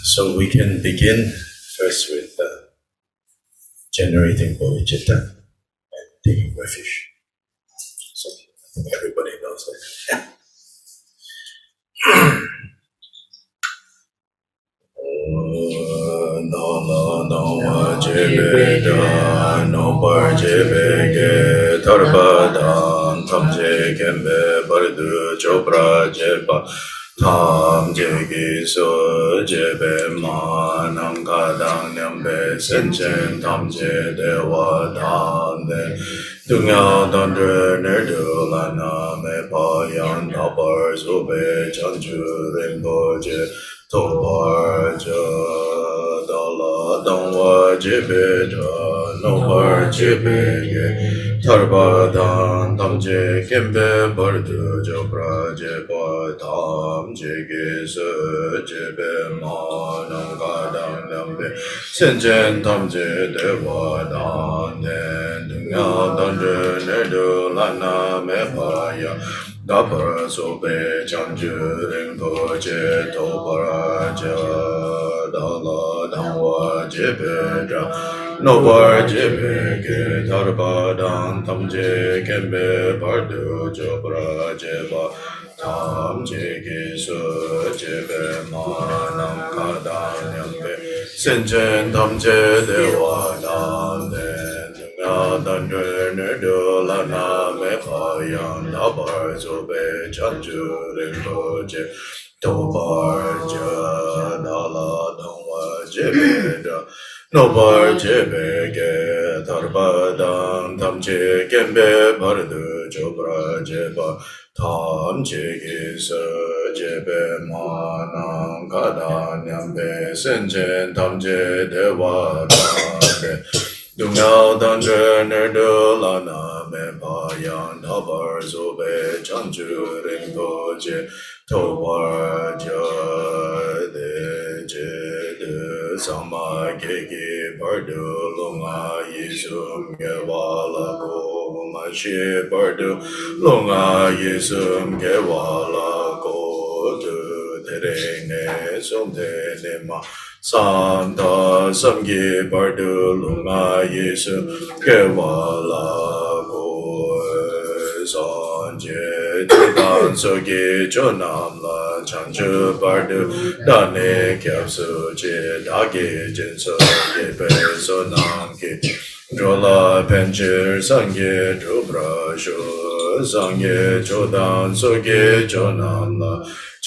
So we can begin first with generating bodhicitta and taking refuge. So I think everybody knows that. No jebe da no bar jebe ge tarpa dan tam je kembe bardu chopra jeba tam je gi so jebe ma nam ka dang nyam be sen chen tam je de wa dan de dung ya dan de ne de la na me pa yan da bar so be chan ju ren bo je to bar ja da la dang wa je be da no bar je be ge tar ba dan tam je kem be bar du jo pra je ba tam je ge se je be ma nang ka dang lam be sen chen tam je de wa dan den dung ya dan je ne du la na me pa ya da par so be chan ju ren po je to par ja da la dang wa je be da no par je be ge tar ba dan tam je kem be par du jo pra je ba tam je ge so je be ma nam ka dan nyam be sen chen tam je de wa dan de dan de ne de la na me pa yang da bar so be chan ju ren po je to bar ja da la dong wa je be da no bar je be ge tar ba dan tam je kem be bar du jo pra je ba tam je ge se je be ma nang ka da nyam be sen chen tam je de wa da de dung yao dan zhe ne de la na me pa yang da bar so be chan ju ren po je to bar ja de je de sang ma ge ge bar du long a yi sum ge wa la ko ma shi bar du long a yi sum ge wa la ko de de re ne sum de ne ma san da sam ge bar du lu ma ye su ge wa la go san je tu dan so ge jo nam la chang ju bar du da ne kyab su je da ge jin so ge pe so nam ge jo la pen je sang ge ju bra shu sang ge jo dan so ge jo nam la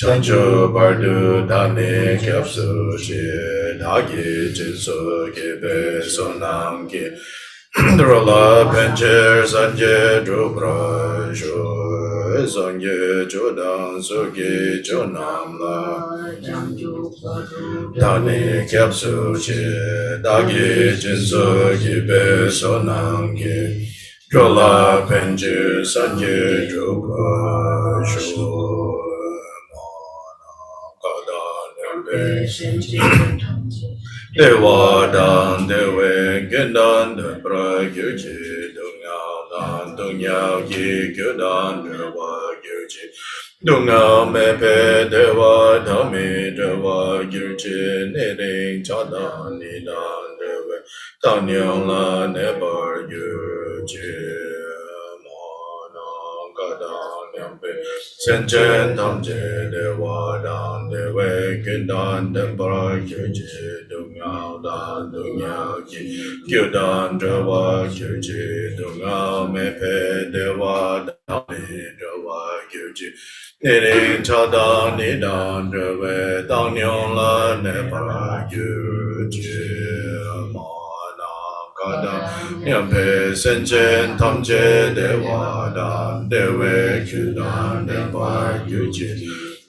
chan chu bar du da ne kyab su je da ge jin so ge be so nam ge dro la pen che san je dro bra shu sang ge jo dan so ge jo nam la da ne kyab su je da ge jin so ge be so nam ge dro la pen che san je dro bra shu de wa dan de we gen dan de pra gyu chi dung yao dan dung yao yi gyu dan de wa gyu chi dung yao me pe de wa da mi de wa gyu chi ne ring cha dan ni dan de we dan yang la ne bar gyu chi sen chen tam je de wa dan de we gen dan de bar gyu chi dung yao dan dung yao ki gyu dan de wa gyu chi dung yao me pe de wa da me de wa gyu chi ne ring cha dan ni dan de we dang nyong la ne bar gyu chi ma nyam pe sen chen tam che de wa dan de we kyu dan de bar gyu chi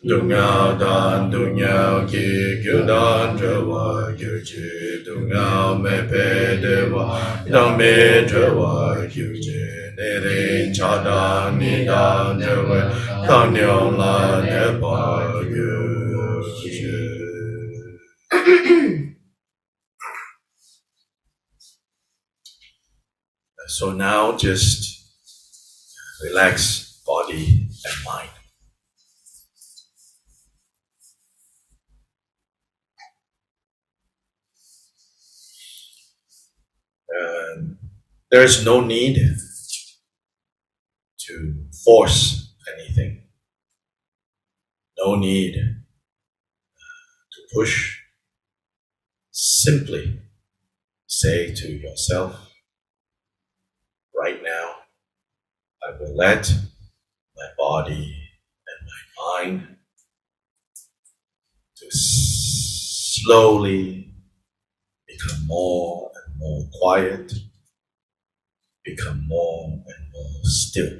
dung yao dan dung yao ki gyu dan de wa gyu chi dung yao me pe de wa dang me de wa gyu chi ne rin cha dan ni dan de we dang nyong la de bar gyu chi. So now just relax body and mind. And there is no need to force anything, no need to push. Simply say to yourself, right now, I will let my body and my mind to slowly become more and more quiet, become more and more still.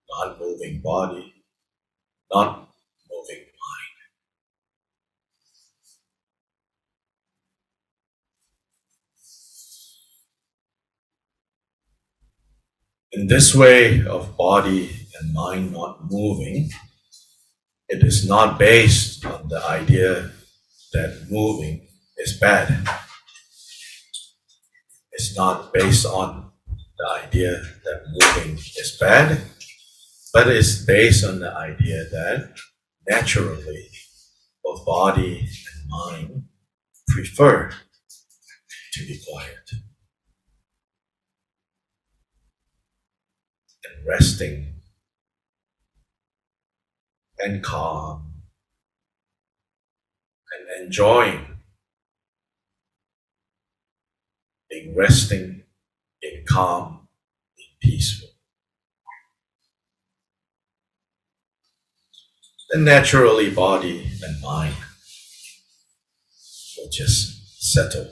Not moving body, not moving mind. In this way of body and mind not moving, it is not based on the idea that moving is bad. It's not based on the idea that moving is bad, but it's based on the idea that naturally both body and mind prefer to be quiet and resting and calm and enjoying being resting, being calm, being peaceful. Then naturally body and mind will just settle.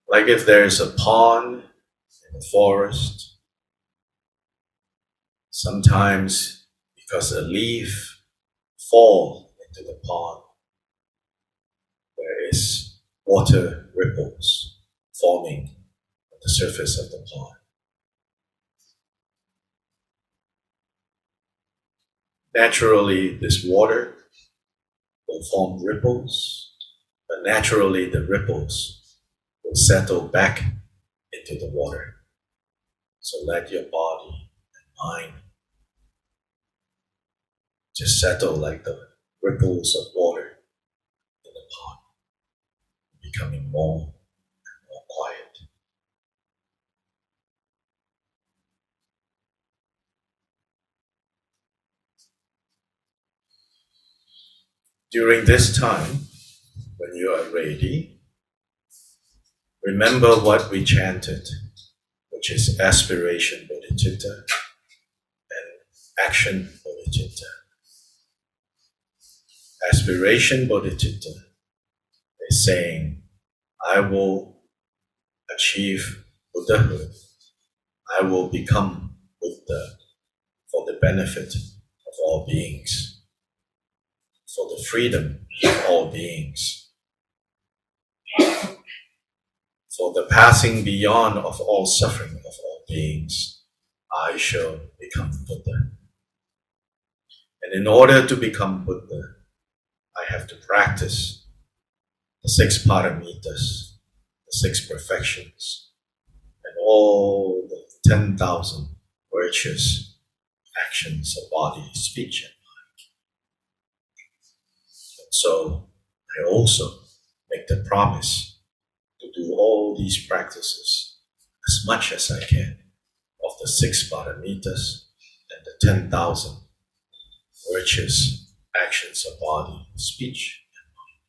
Like if there's a pond in the forest, sometimes because a leaf fall into the pond, there is water ripples forming on the surface of the pond. Naturally, this water will form ripples, but naturally the ripples will settle back into the water. So let your body and mind just settle like the ripples of water in the pond, becoming more and more quiet. During this time, when you are ready, remember what we chanted, which is aspiration bodhicitta and action bodhicitta. Aspiration bodhicitta is saying, I will achieve Buddhahood. I will become Buddha for the benefit of all beings, for the freedom of all beings, for the passing beyond of all suffering of all beings. I shall become Buddha. And in order to become Buddha, I have to practice the 6 paramitas, the 6 perfections, and all the 10,000 virtuous actions of body, speech, and mind. And so I also make the promise to do all these practices as much as I can of the 6 paramitas and the 10,000 virtuous actions of body, speech, and mind.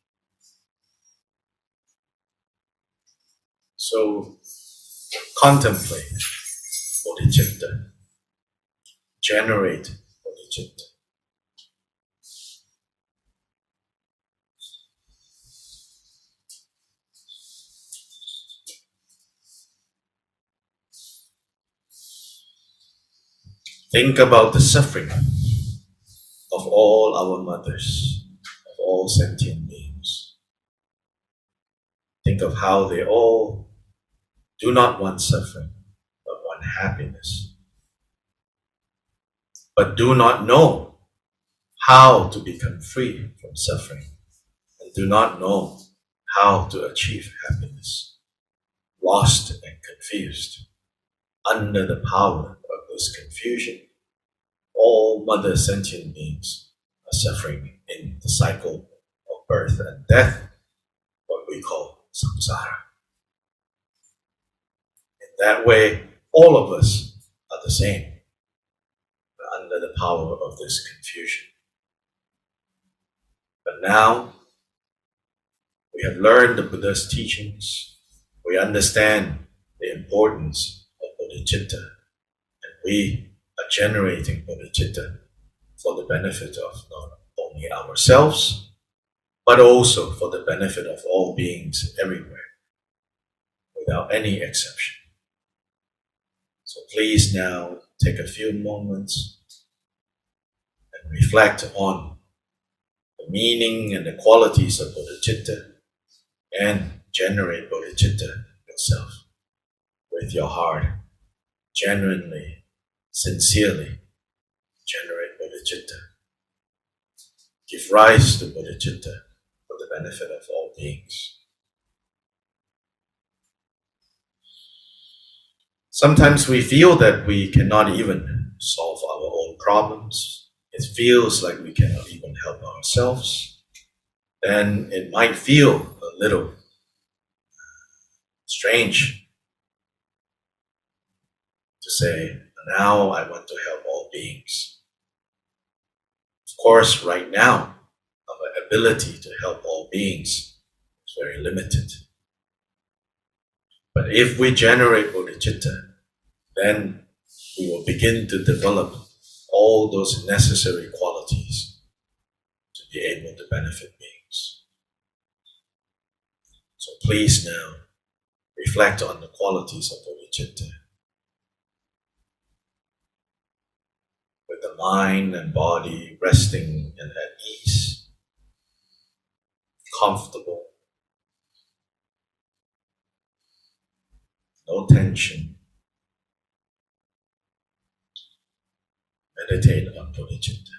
So contemplate bodhicitta, generate bodhicitta. Think about the suffering of all our mothers, of all sentient beings. Think of how they all do not want suffering, but want happiness, but do not know how to become free from suffering, and do not know how to achieve happiness, lost and confused. Under the power of this confusion, all mother sentient beings are suffering in the cycle of birth and death, what we call samsara. In that way, all of us are the same, under the power of this confusion. But now, we have learned the Buddha's teachings, we understand the importance of bodhicitta, and we are generating bodhicitta for the benefit of not only ourselves, but also for the benefit of all beings everywhere, without any exception. So please now take a few moments and reflect on the meaning and the qualities of bodhicitta and generate bodhicitta yourself with your heart, genuinely, sincerely generate bodhicitta. Give rise to bodhicitta for the benefit of all beings. Sometimes we feel that we cannot even solve our own problems. It feels like we cannot even help ourselves. Then it might feel a little strange to say, now I want to help all beings. Of course, right now, our ability to help all beings is very limited. But if we generate bodhicitta, then we will begin to develop all those necessary qualities to be able to benefit beings. So please now reflect on the qualities of bodhicitta. With the mind and body resting and at ease, comfortable, no tension. Meditate on bodhicitta.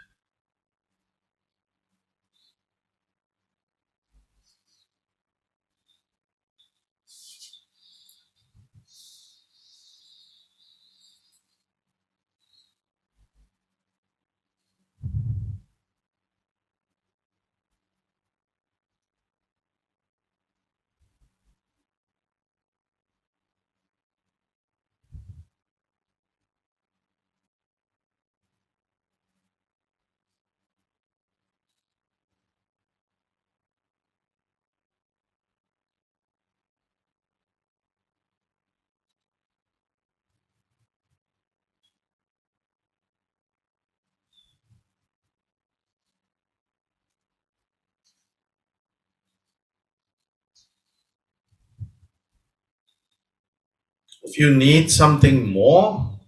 If you need something more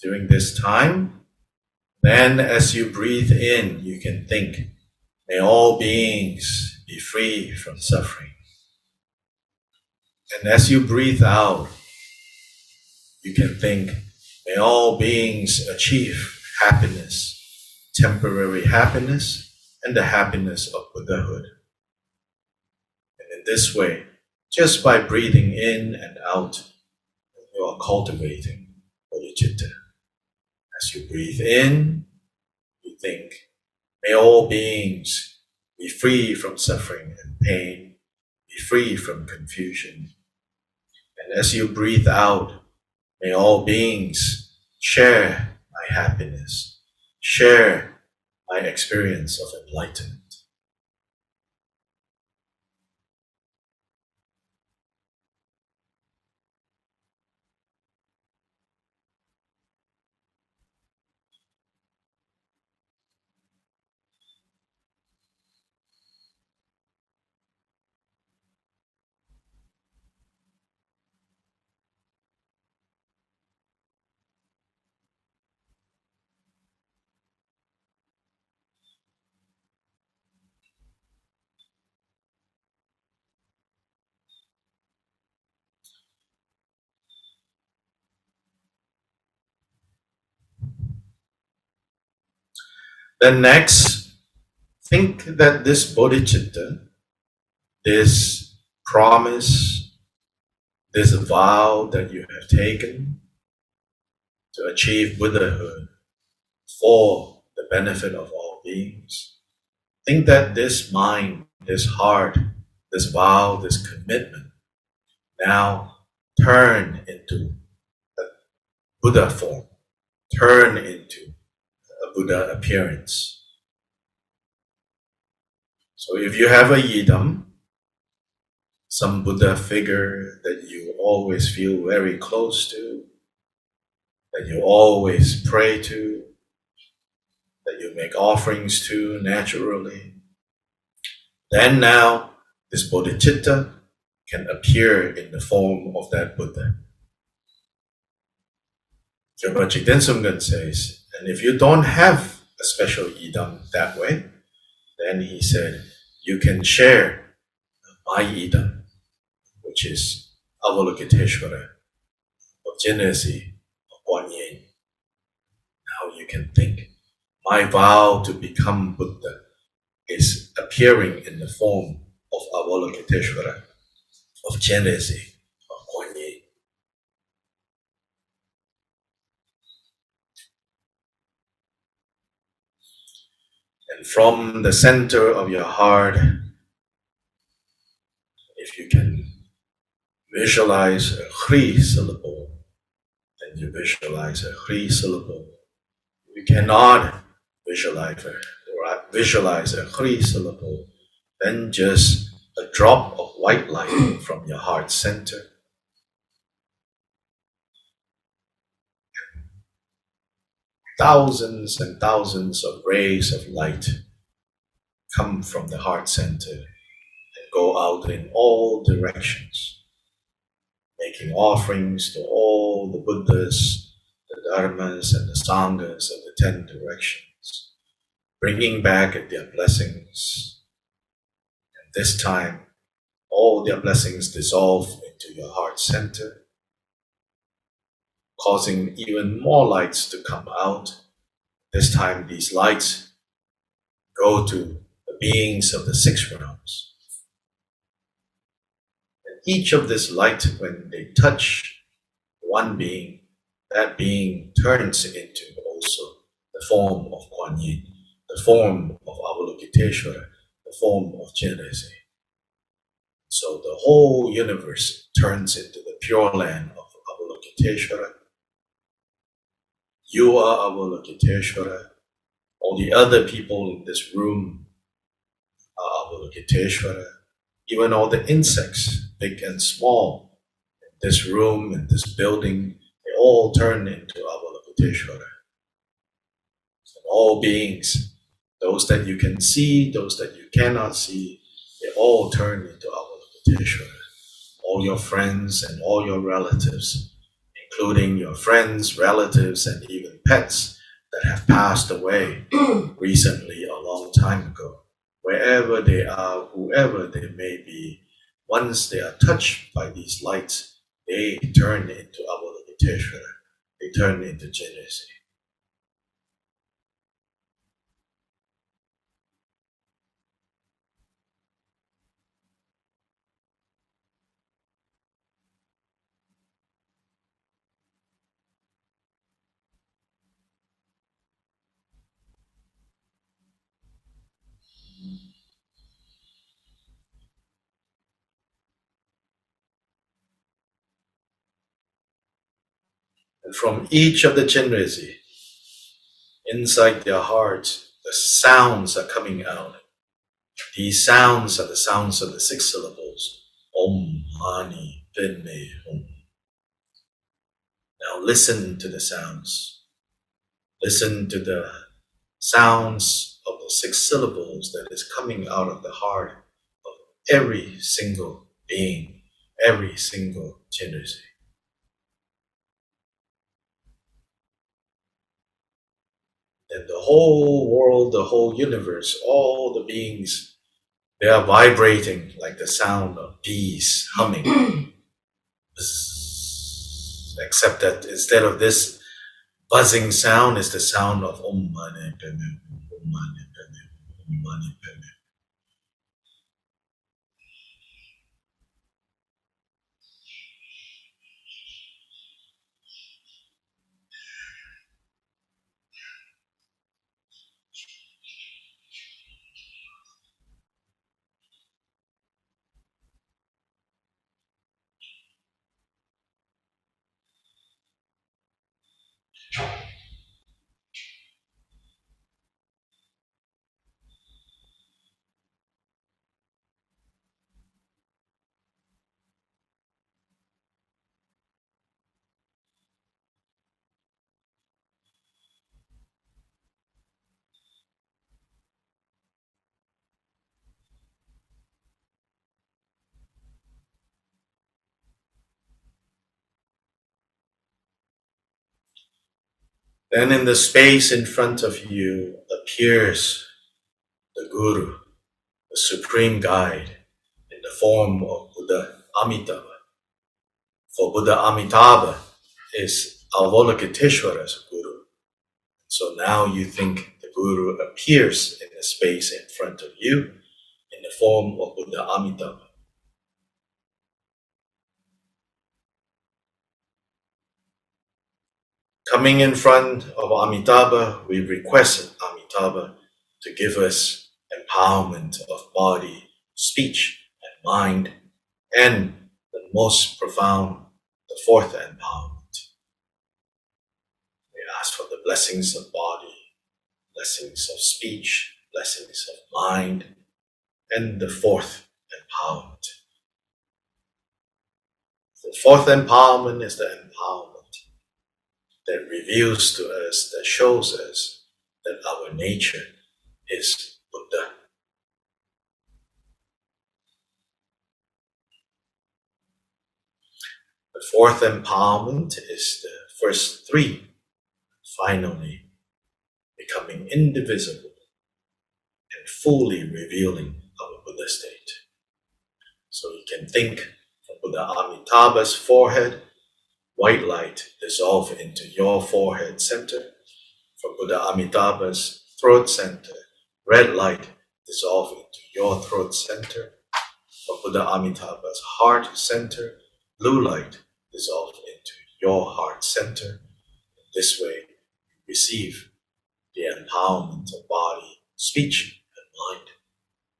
during this time, then as you breathe in, you can think, may all beings be free from suffering. And as you breathe out, you can think, may all beings achieve happiness, temporary happiness, and the happiness of Buddhahood. And in this way, just by breathing in and out, you are cultivating bodhicitta. As you breathe in, you think, may all beings be free from suffering and pain, be free from confusion. And as you breathe out, may all beings share my happiness, share my experience of enlightenment. Then next, think that this bodhicitta, this promise, this vow that you have taken to achieve Buddhahood for the benefit of all beings, Think that this mind, this heart, this vow, this commitment now turn into a Buddha form, turn into a Buddha appearance. So if you have a yidam, some Buddha figure that you always feel very close to, that you always pray to, that you make offerings to naturally, then now this bodhicitta can appear in the form of that Buddha. Jopa Chikden Sumgön says, and if you don't have a special idam that way, then he said, you can share my idam, which is Avalokiteshvara, of Genesi, of Guan Yin. Now you can think, my vow to become Buddha is appearing in the form of Avalokiteshvara, of Genesi, of Guan Yin. And from the center of your heart, if you can visualize a Hri syllable, then you visualize a Hri syllable. You cannot visualize a Hri syllable, then just a drop of white light from your heart center. Thousands and thousands of rays of light come from the heart center and go out in all directions, making offerings to all the Buddhas, the Dharmas, and the Sanghas of the 10 directions, bringing back their blessings. And this time, all their blessings dissolve into your heart center, causing even more lights to come out. This time, these lights go to the beings of the 6 realms. And each of this light, when they touch one being, that being turns into also the form of Guan Yin, the form of Avalokiteshvara, the form of Genesi. So the whole universe turns into the pure land of Avalokiteshvara. You are Avalokiteshvara. All the other people in this room are Avalokiteshvara. Even all the insects, big and small, in this room, in this building, they all turn into Avalokiteshvara. And all beings, those that you can see, those that you cannot see, they all turn into Avalokiteshvara. All your friends and all your relatives, including your friends, relatives, and even pets that have passed away recently, a long time ago. Wherever they are, whoever they may be, once they are touched by these lights, they turn into Avalokiteshvara. They turn into Genesi. And from each of the Genesi, inside their heart, the sounds are coming out. These sounds are the sounds of the 6 syllables. Om, Mani, Padme, Hum. Now listen to the sounds. Listen to the sounds of the 6 syllables that is coming out of the heart of every single being, every single Genesi. And the whole world, the whole universe, all the beings, they are vibrating like the sound of bees humming. Except that instead of this buzzing sound, is the sound of Om Mani Padme, Om Mani Padme, Om Mani Padme. Then in the space in front of you appears the Guru, the Supreme Guide, in the form of Buddha Amitabha. For Buddha Amitabha is Avalokiteshvara's Guru. So now you think the Guru appears in the space in front of you in the form of Buddha Amitabha. Coming in front of Amitabha, we request Amitabha to give us empowerment of body, speech, and mind, and the most profound, the fourth empowerment. We ask for the blessings of body, blessings of speech, blessings of mind, and the fourth empowerment. The fourth empowerment is the empowerment that reveals to us, that shows us that our nature is Buddha. The fourth empowerment is the first three, finally becoming indivisible and fully revealing our Buddha state. So you can think from Buddha Amitabha's forehead, white light dissolve into your forehead center. From Buddha Amitabha's throat center, red light dissolve into your throat center. From Buddha Amitabha's heart center, blue light dissolve into your heart center. This way, you receive the empowerment of body, speech, and mind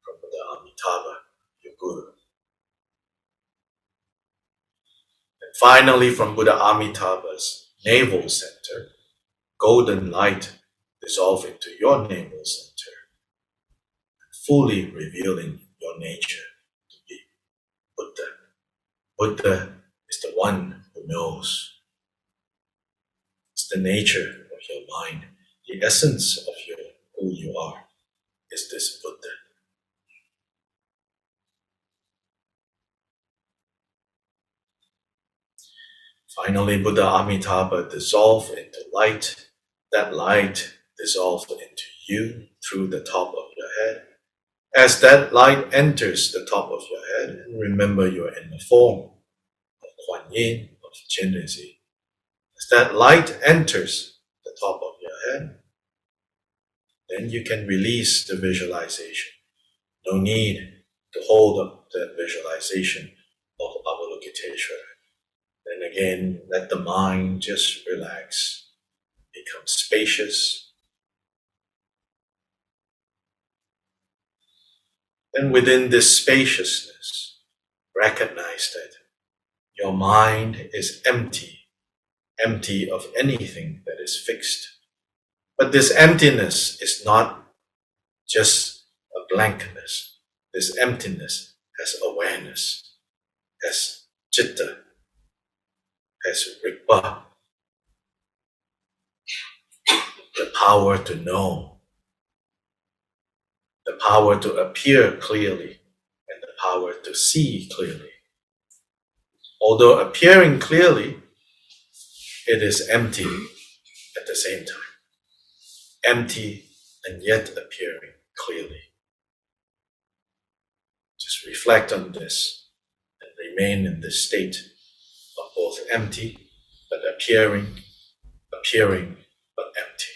from Buddha Amitabha, your Guru. And finally, from Buddha Amitabha's navel center, golden light dissolve into your navel center, fully revealing your nature to be Buddha. Buddha is the one who knows. It's the nature of your mind, the essence of who you are is this Buddha. Finally, Buddha Amitabha dissolved into light. That light dissolved into you through the top of your head. As that light enters the top of your head, remember you're in the form of Kuan Yin, of Jinri. As that light enters the top of your head, then you can release the visualization. No need to hold up that visualization of Avalokiteshvara. Then again, let the mind just relax, become spacious. And within this spaciousness, recognize that your mind is empty, empty of anything that is fixed. But this emptiness is not just a blankness. This emptiness has awareness, has citta, has rigpa, the power to know, the power to appear clearly, and the power to see clearly. Although appearing clearly, it is empty at the same time. Empty and yet appearing clearly. Just reflect on this and remain in this state of both empty but appearing, appearing but empty.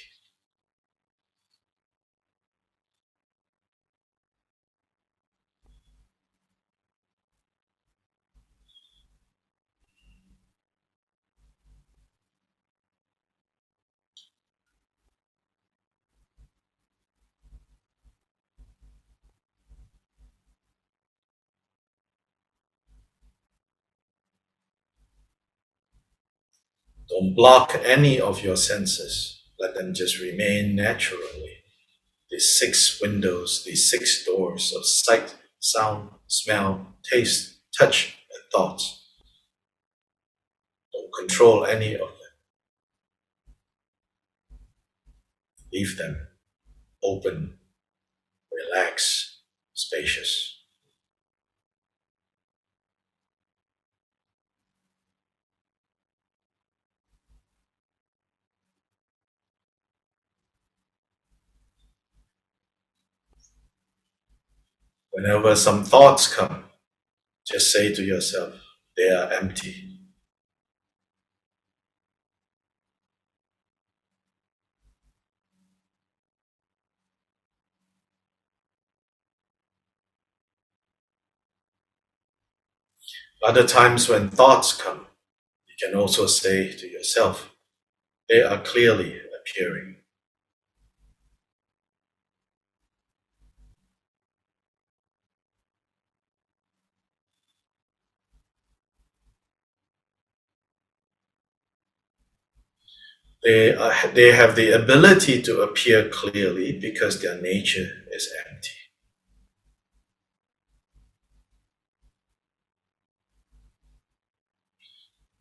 Don't block any of your senses. Let them just remain naturally. These 6 windows, these 6 doors of sight, sound, smell, taste, touch, and thoughts. Don't control any of them. Leave them open, relaxed, spacious. Whenever some thoughts come, just say to yourself, they are empty. Other times when thoughts come, you can also say to yourself, they are clearly appearing. They have the ability to appear clearly because their nature is empty.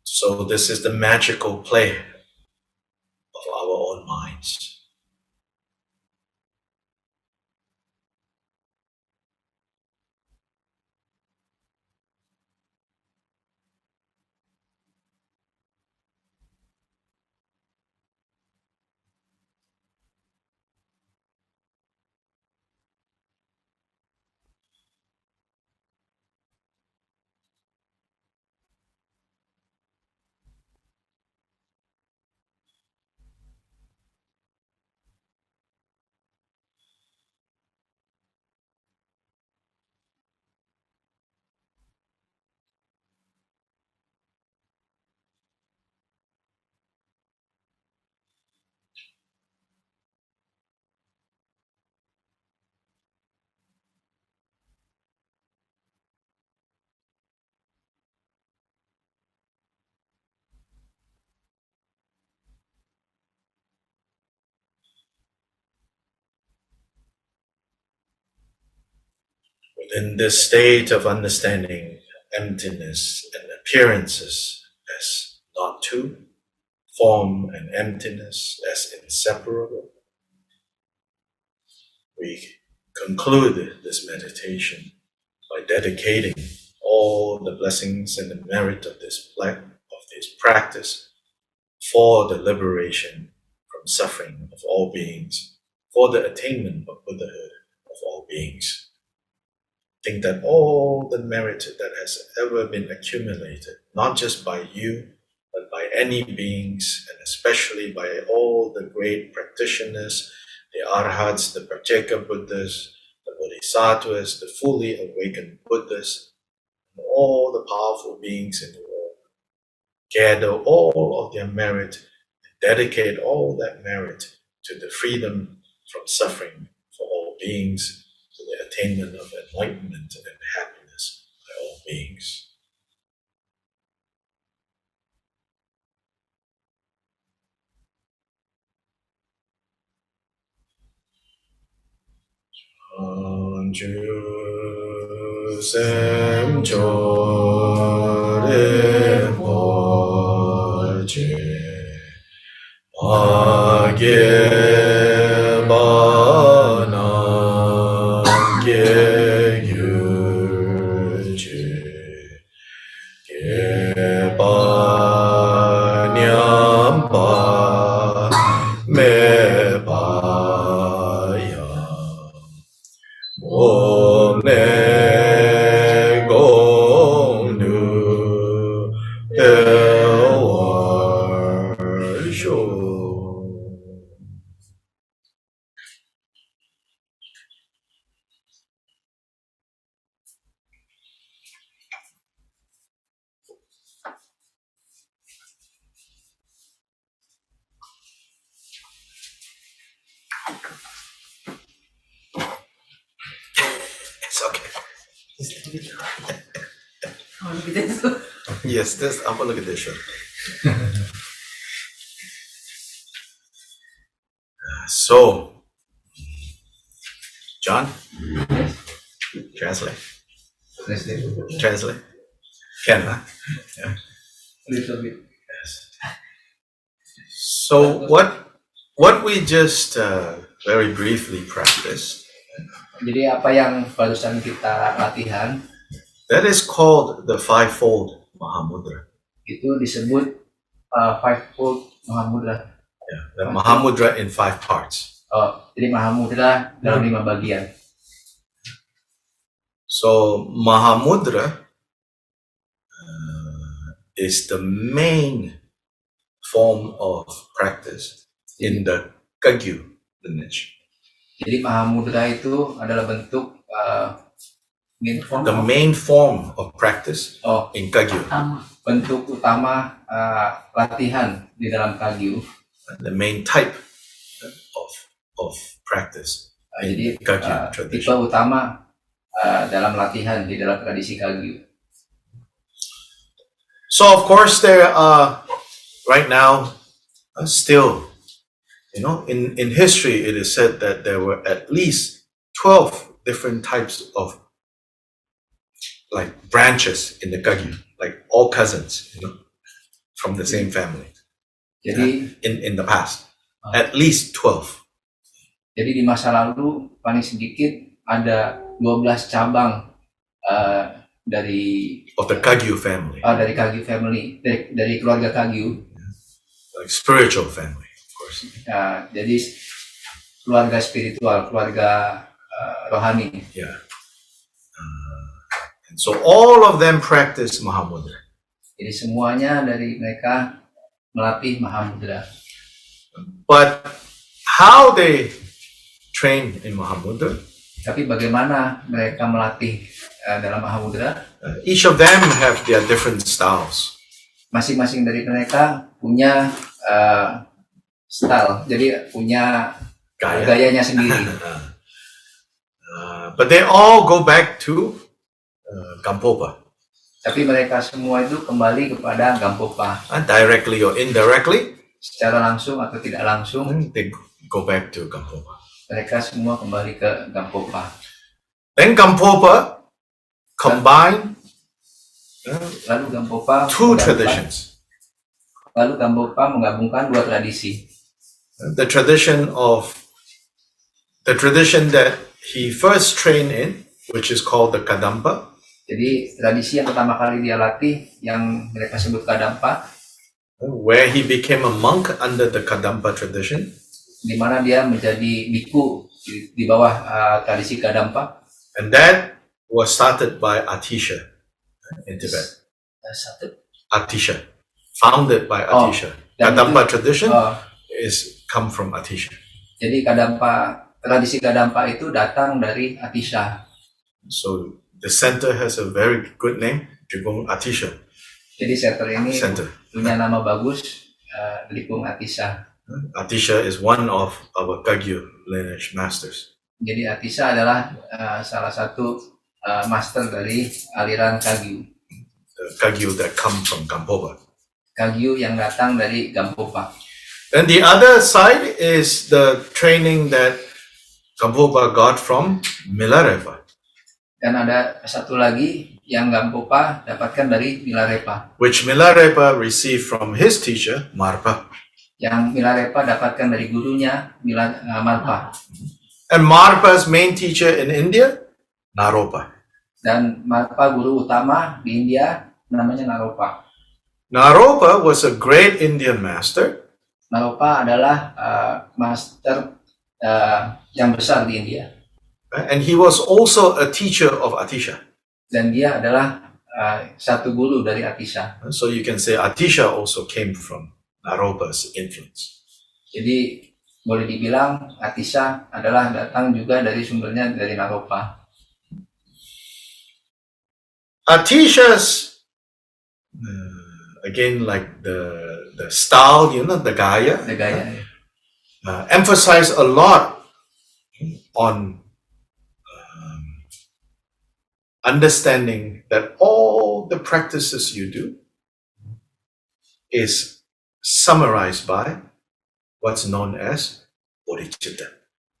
So this is the magical play of our own minds. Within this state of understanding emptiness and appearances as not two, form and emptiness as inseparable, we conclude this meditation by dedicating all the blessings and the merit of this practice for the liberation from suffering of all beings, for the attainment of Buddhahood of all beings. Think that all the merit that has ever been accumulated, not just by you, but by any beings, and especially by all the great practitioners, the Arhats, the Pratyeka Buddhas, the Bodhisattvas, the fully awakened Buddhas, and all the powerful beings in the world, gather all of their merit and dedicate all that merit to the freedom from suffering for all beings, to the attainment of enlightenment and happiness by all beings. Anju sem chore poche age banan ge gyurche ge ba nyam pa me pa Om ne gong du el war shu. It's okay. I want to look at this. Yes, this. I'm gonna look at this show. So, John, translate. Translate. Can, huh? Yeah. Little bit. Yes. So what we just very briefly practiced, Jadi apa yang barusan kita latihan that is called the fivefold Mahamudra. itu disebut fivefold Mahamudra. Yeah, the Mahamudra in 5 parts. Jadi Mahamudra dalam 5 bagian. So Mahamudra is the main form of practice in the Kagyu lineage. Jadi Mahamudra itu adalah bentuk The main form of practice in Kagyu. Bentuk utama latihan di dalam Kagyu. The main type of practice in Jadi Kagyu tipe tradition. utama dalam latihan di dalam tradisi Kagyu. So of course there are right now still, in history it is said that there were at least 12 different types of like branches in the Kagyu, like all cousins, from the same family. Jadi in the past, at least 12. Jadi di masa lalu paling sedikit ada 12 cabang dari Of the Kagyu family, dari Kagyu family, dari keluarga Kagyu. like spiritual family, of course. Jadi keluarga spiritual, keluarga rohani. Yeah. And so all of them practice Mahamudra. Jadi semuanya dari mereka melatih Mahamudra. But how they train in Mahamudra, Tapi bagaimana mereka melatih dalam Mahamudra? each of them have their different styles. Masing-masing dari mereka punya style, jadi punya gayanya sendiri. But they all go back to Gampopa. Tapi mereka semua itu kembali kepada Gampopa. Directly or indirectly, Secara langsung atau tidak langsung, they go back to Gampopa. mereka semua kembali ke Gampopa. Then Gampopa combine Lalu Gampopa two traditions. Lalu Gampopa menggabungkan 2 tradisi. The tradition that he first trained in, which is called the Kadampa. Jadi tradisi yang pertama kali dia latih yang mereka sebut Kadampa, where he became a monk under the Kadampa tradition. di mana dia menjadi biku di bawah tradisi Kadampa. And that was started by Atisha in Tibet. Atisha, founded by Atisha. Kadampa tradition is come from Atisha. Jadi tradisi Kadampa itu datang dari Atisha. So the center has a very good name, Dripung Atisha. Jadi center ini punya nama bagus, Dripung Atisha. Atisha is one of our Kagyu lineage masters. Jadi Atisha adalah salah satu master dari aliran Kagyu. The Kagyu that come from Gampopa. Kagyu yang datang dari Gampopa. Then the other side is the training that Gampopa got from Milarepa. Dan ada satu lagi yang Gampopa dapatkan dari Milarepa. Which Milarepa received from his teacher, Marpa. Yang Milarepa dapatkan dari gurunya Marpa. And Marpa's main teacher in India, Naropa. Dan Marpa guru utama di India namanya Naropa. Naropa was a great Indian master. Naropa adalah master yang besar di India. And he was also a teacher of Atisha. Dan dia adalah satu guru dari Atisha. So you can say Atisha also came from Naropa's influence. Jadi boleh dibilang Atisha adalah datang juga dari sumbernya dari Naropa. Atisha's again, like the style, the Gaya, emphasize a lot on understanding that all the practices you do is summarized by what's known as bodhicitta.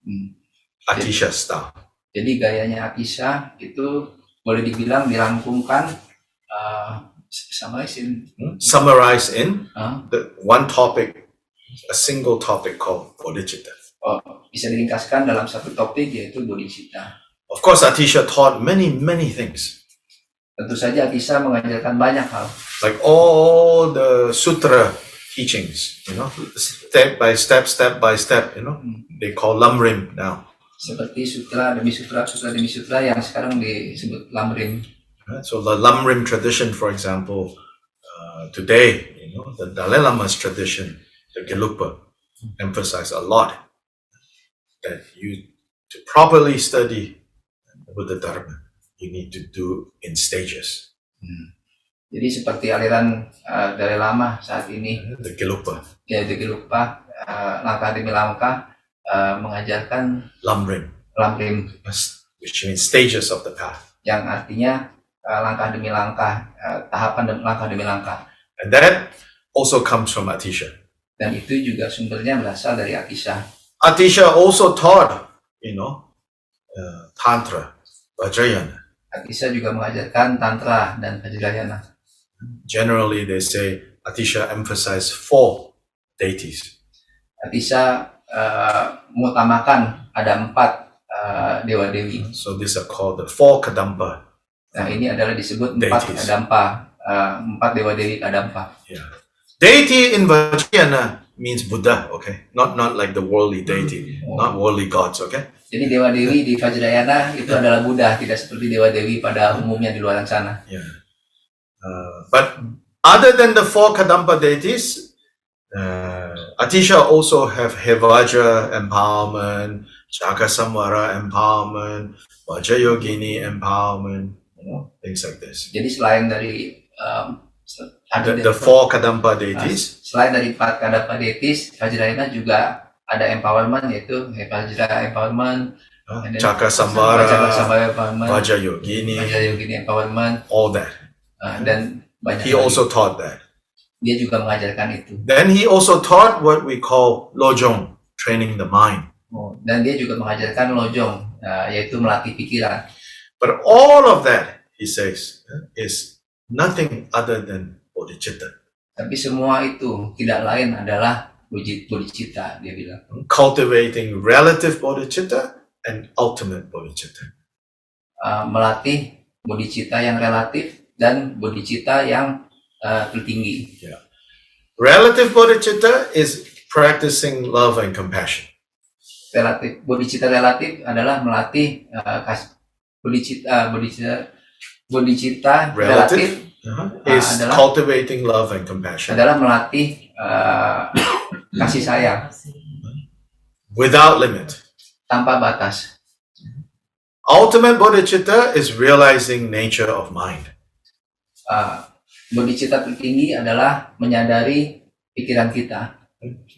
Hmm. Atisha style. Jadi gayanya Atisha itu boleh dibilang dirangkumkan Summarize in uh, the one topic, a single topic called bodhicitta. Bisa diringkaskan dalam satu topik yaitu bodhicitta. Of course, Atisha taught many things. Tentu saja Atisha mengajarkan banyak hal. Like all the sutra teachings, step by step, they call Lamrim now. Seperti sutra demi sutra yang sekarang disebut Lamrim. So the Lamrim tradition, for example, today, the Dalai Lama's tradition, the Gelugpa, emphasize a lot that to properly study the Buddha Dharma, you need to do in stages. Jadi seperti aliran Dalai Lama saat ini, The Gelugpa. Ya, The Gelugpa, langkah demi langkah mengajarkan Lamrim, which means stages of the path. Yang artinya langkah demi langkah, tahapan langkah demi langkah. And that also comes from Atisha. Dan itu juga sumbernya berasal dari Atisha. Atisha also taught, Tantra, Vajrayana. Atisha juga mengajarkan Tantra dan Vajrayana. Generally, they say Atisha emphasized 4 deities. Atisha mengutamakan ada 4 dewa-dewi. So these are called the 4 Kadampa. Nah, ini adalah disebut 4 Deities. Kadampa, 4 dewa-dewi Kadampa. Yeah. Deity in Vajrayana means Buddha, okay? Not like the worldly deity, not worldly gods, okay? Jadi dewa-dewi di Vajrayana itu adalah Buddha, tidak seperti dewa-dewi pada umumnya di luar sana. Yeah. But other than the 4 Kadampa deities, Atisha also have Hevajra empowerment, Chakasamvara empowerment, Vajrayogini empowerment, things like this. Jadi selain dari The 4 Kadampa deities, selain dari 4 Kadampa deities, Vajrayana juga ada empowerment, yaitu Hevajra empowerment, Chakasamvara, empowerment, Vajrayogini, empowerment, all that. Dan banyak He lagi. also taught that. Dia juga mengajarkan itu. Then he also taught what we call lojong, training the mind. Dan dia juga mengajarkan lojong, yaitu melatih pikiran. But all of that, he says, is nothing other than bodhicitta. Tapi semua itu tidak lain adalah bodhicitta, dia bilang. Cultivating relative bodhicitta and ultimate bodhicitta. Melatih bodhicitta yang relatif dan bodhicitta yang tertinggi. Yeah. Relative bodhicitta is practicing love and compassion. Bodhicitta relatif adalah melatih bodhicitta relatif is cultivating love and compassion adalah melatih kasih sayang without limit. tanpa batas. Ultimate bodhicitta is realizing nature of mind. Bodhicitta tertinggi adalah menyadari pikiran kita,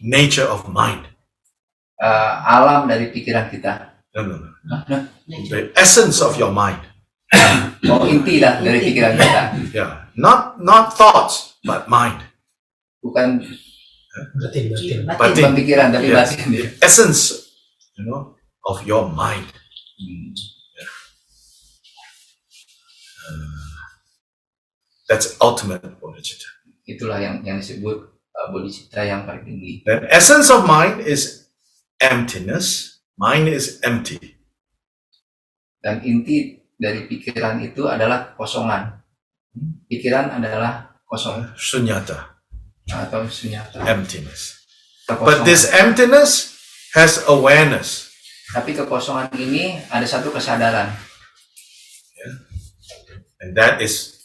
Nature of mind. alam dari pikiran kita. No. The essence of your mind. Inti lah dari pikiran kita. Yeah. Not thoughts, but mind. Bukan Batin. pikiran, tapi Yes. batin. The essence, of your mind. That's ultimate bodhicitta. Itulah yang disebut bodhicitta yang paling tinggi. The essence of mind is emptiness. Mind is empty. Dan inti dari pikiran itu adalah kosongan. Pikiran adalah kosong Shunyata, atau sunyata. emptiness. Kekosongan. But this emptiness has awareness. Tapi kekosongan ini ada satu kesadaran. And that is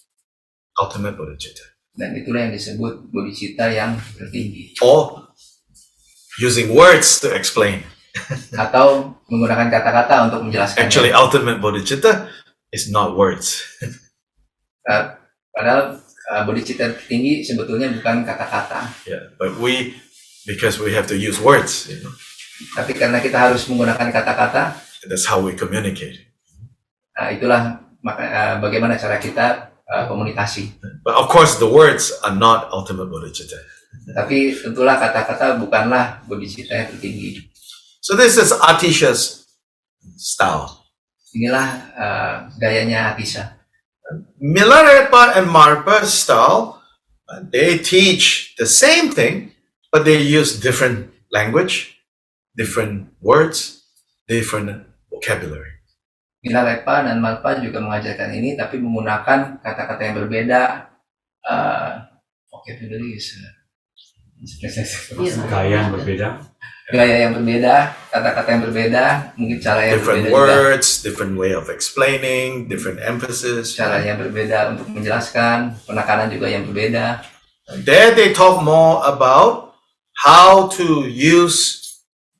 ultimate bodhicitta. Dan itulah yang disebut bodhicitta yang tertinggi. Or using words to explain. Atau menggunakan kata-kata untuk menjelaskan. Actually, ultimate bodhicitta is not words. Padahal bodhicitta tertinggi sebetulnya bukan kata-kata. Yeah, but because we have to use words, Tapi karena kita harus menggunakan kata-kata, that's how we communicate. itulah bagaimana cara kita komunikasi. But of course, the words are not ultimate bodhicitta. Tapi tentulah kata-kata bukanlah bodhicitta yang tertinggi. So this is Atisha's style. Inilah gayanya Atisha. Milarepa and Marpa's style, they teach the same thing, but they use different language, different words, different vocabulary. Milarepa dan Marpa juga mengajarkan ini, tapi menggunakan kata-kata yang berbeda. Vocabulary is Gaya yang berbeda. gaya yang berbeda, kata-kata yang berbeda, mungkin cara yang Different berbeda juga. words, different way of explaining, different emphasis. Cara yang berbeda untuk menjelaskan, penekanan juga yang berbeda. There they talk more about how to use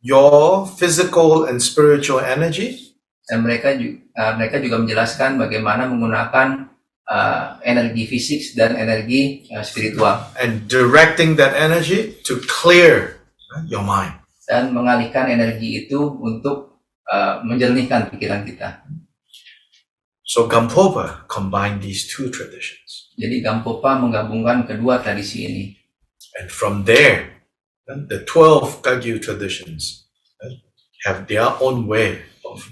your physical and spiritual energy Dan mereka juga menjelaskan bagaimana menggunakan energi fisik dan energi spiritual, and directing that energy to clear your mind. dan mengalihkan energi itu untuk menjernihkan pikiran kita. So Gampopa combined these two traditions. Jadi Gampopa menggabungkan kedua tradisi ini. And from there, the 12 Kagyu traditions have their own way of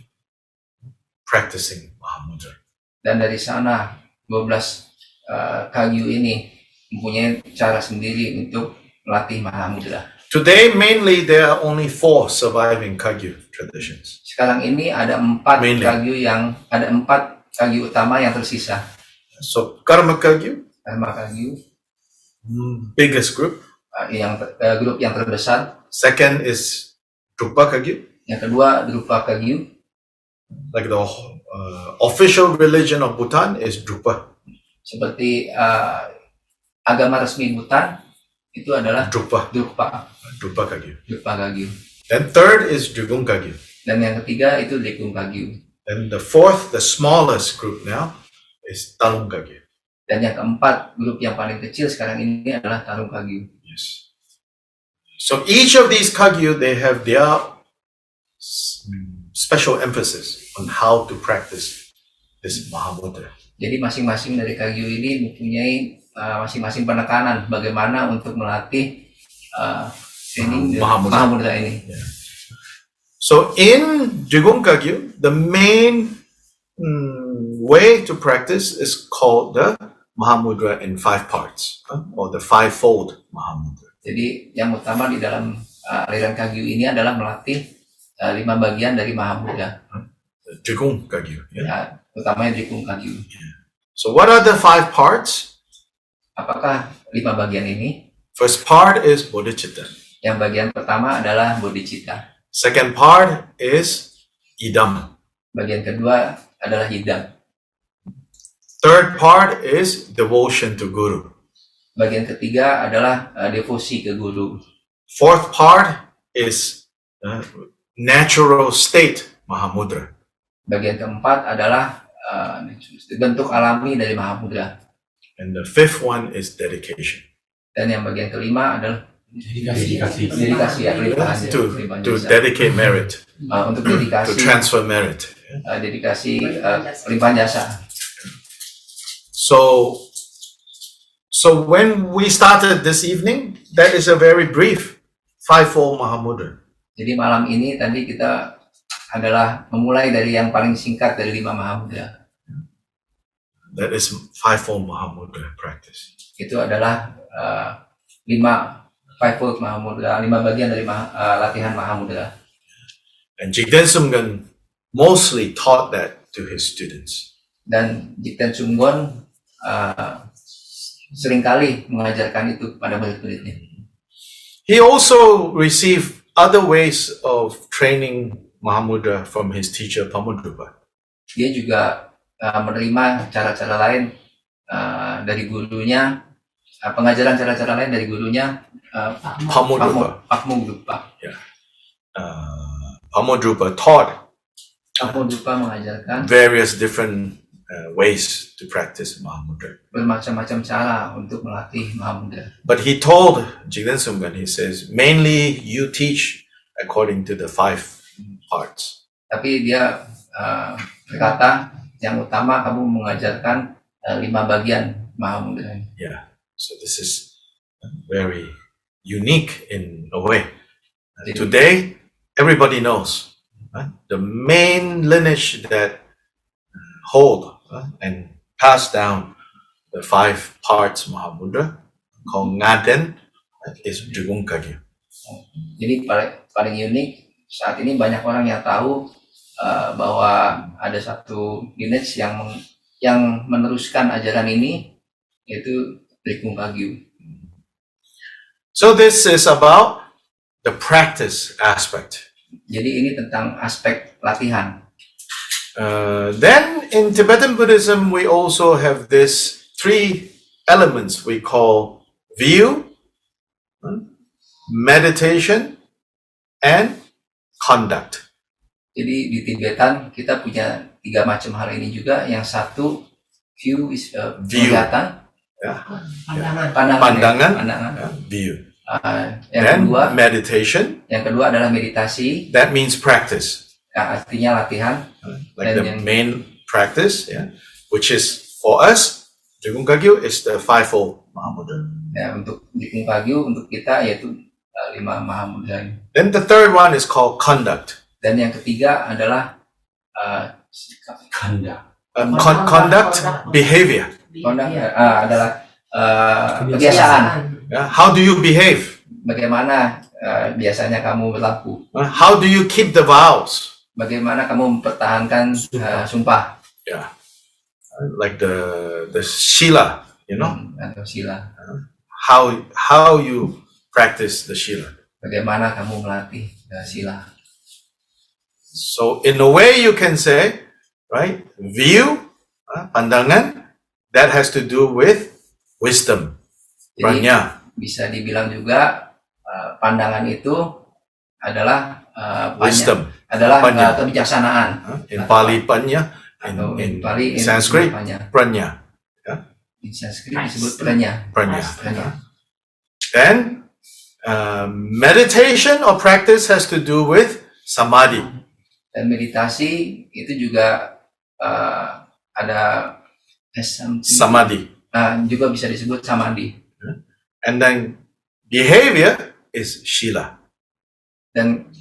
practicing Mahamudra. Dan dari sana 12 Kagyu ini mempunyai cara sendiri untuk melatih Mahamudra. Today, mainly, there are only 4 surviving Kagyu traditions. Sekarang ini ada 4 Mainly. Kagyu utama yang tersisa. So Karma Kagyu, Karma Kagyu, biggest group. grup yang terbesar. Second is Drupa Kagyu, Yang kedua Drupa Kagyu. like the official religion of Bhutan is Drupa. Seperti agama resmi Bhutan itu adalah Drupa Drupa Kagyu. Kagyu. Then third is Drigum Kagyu. Dan yang ketiga itu Dekung Kagyu. Then the fourth, the smallest group now, is Talung Kagyu. Dan yang keempat, grup yang paling kecil sekarang ini adalah Tarung Kagyu. Yes. So each of these Kagyu, they have their special emphasis on how to practice this Mahamudra. Jadi masing-masing dari Kagyu ini mempunyai masing-masing penekanan bagaimana untuk melatih training Mahamudra ini. So in Drigum Kagyu, the main way to practice is called the Mahamudra in 5 parts, or the 5-fold Mahamudra. Jadi yang utama di dalam aliran Kagyu ini adalah melatih 5 bagian dari Mahamudra. Drigum Kagyu. Yeah. Utamanya Dekung Kagyu. So what are the 5 parts? Apakah 5 bagian ini? First part is Bodhicitta. Yang bagian pertama adalah Bodhicitta. Second part is Idam. Bagian kedua adalah Hidam. Third part is devotion to Guru. Bagian ketiga adalah devosi ke guru. Fourth part is natural state Mahamudra. Bagian keempat adalah bentuk alami dari Mahamudra. And the fifth one is dedication. Dan yang bagian kelima adalah Dedikasi. dedikasi, pelimpahan To dedicate merit, untuk to dedikasi, transfer merit. dedikasi pelimpahan jasa. So when we started this evening, that is a very brief 5-fold Mahamudra. Jadi malam ini tadi kita adalah memulai dari yang paling singkat dari 5 Mahamudra. That is 5-fold Mahamudra practice. Itu adalah 5-fold Mahamudra, 5 bagian dari latihan Mahamudra. And Jigten Sumgön mostly taught that to his students. Dan Jigten Sumgön seringkali mengajarkan itu kepada murid-muridnya. He also received other ways of training Mahamudra from his teacher Pamudrupa. Dia juga menerima cara-cara lain dari gurunya, pengajaran cara-cara lain dari gurunya Pamudrupa. Pakmudrupa. Pamudrupa taught Pakmudrupa mengajarkan various different ways to practice Mahamudra. bermacam-macam cara untuk melatih Mahamudra. But he told Jigten Sumgön, he says, mainly you teach according to the 5 parts. Tapi dia berkata, yang utama kamu mengajarkan 5 bagian Mahamudra. Yeah. So this is very unique in a way. Today, everybody knows the main lineage that hold and pass down the 5 parts Mahamudra called Ngaden is Drikung Kagyu. Jadi paling unik saat ini banyak orang yang tahu bahwa ada satu lineage yang meneruskan ajaran ini, yaitu Drikung Kagyu. So this is about the practice aspect. Jadi ini tentang aspek latihan. Then in Tibetan Buddhism, we also have this 3 elements we call view, meditation, and conduct. Jadi di Tibetan kita punya 3 macam hal ini juga. Yang satu, view is penglihatan, pandangan, View. yang Then kedua, meditation, yang kedua adalah meditasi, that means practice. artinya latihan. Like And the then- main practice, which is for us, Drikung Kagyu is the 5-fold Mahamudra. Ya, untuk Drikung Kagyu untuk kita yaitu 5 Mahamudra ini. Then the third one is called conduct. Dan yang ketiga adalah Kanda. Conduct, behavior. adalah kebiasaan. How do you behave? Bagaimana biasanya kamu berlaku? How do you keep the vows? Bagaimana kamu mempertahankan sumpah? Like the Shila, you know, Atau sila. how you practice the Shila. Bagaimana kamu melatih sila? So in a way you can say, right, view, pandangan, that has to do with wisdom, Jadi prajna. bisa dibilang juga pandangan itu adalah Wisdom. adalah Panya. kebijaksanaan. In Pali, panya. Atau In Pali, Sanskrit, panya. prajna. Di Sanskrit disebut pranya. Prajna. Pranya. Then meditation or practice has to do with samadhi. Dan meditasi itu juga ada Samadhi. juga bisa disebut samadhi. And then behavior is shila. Dan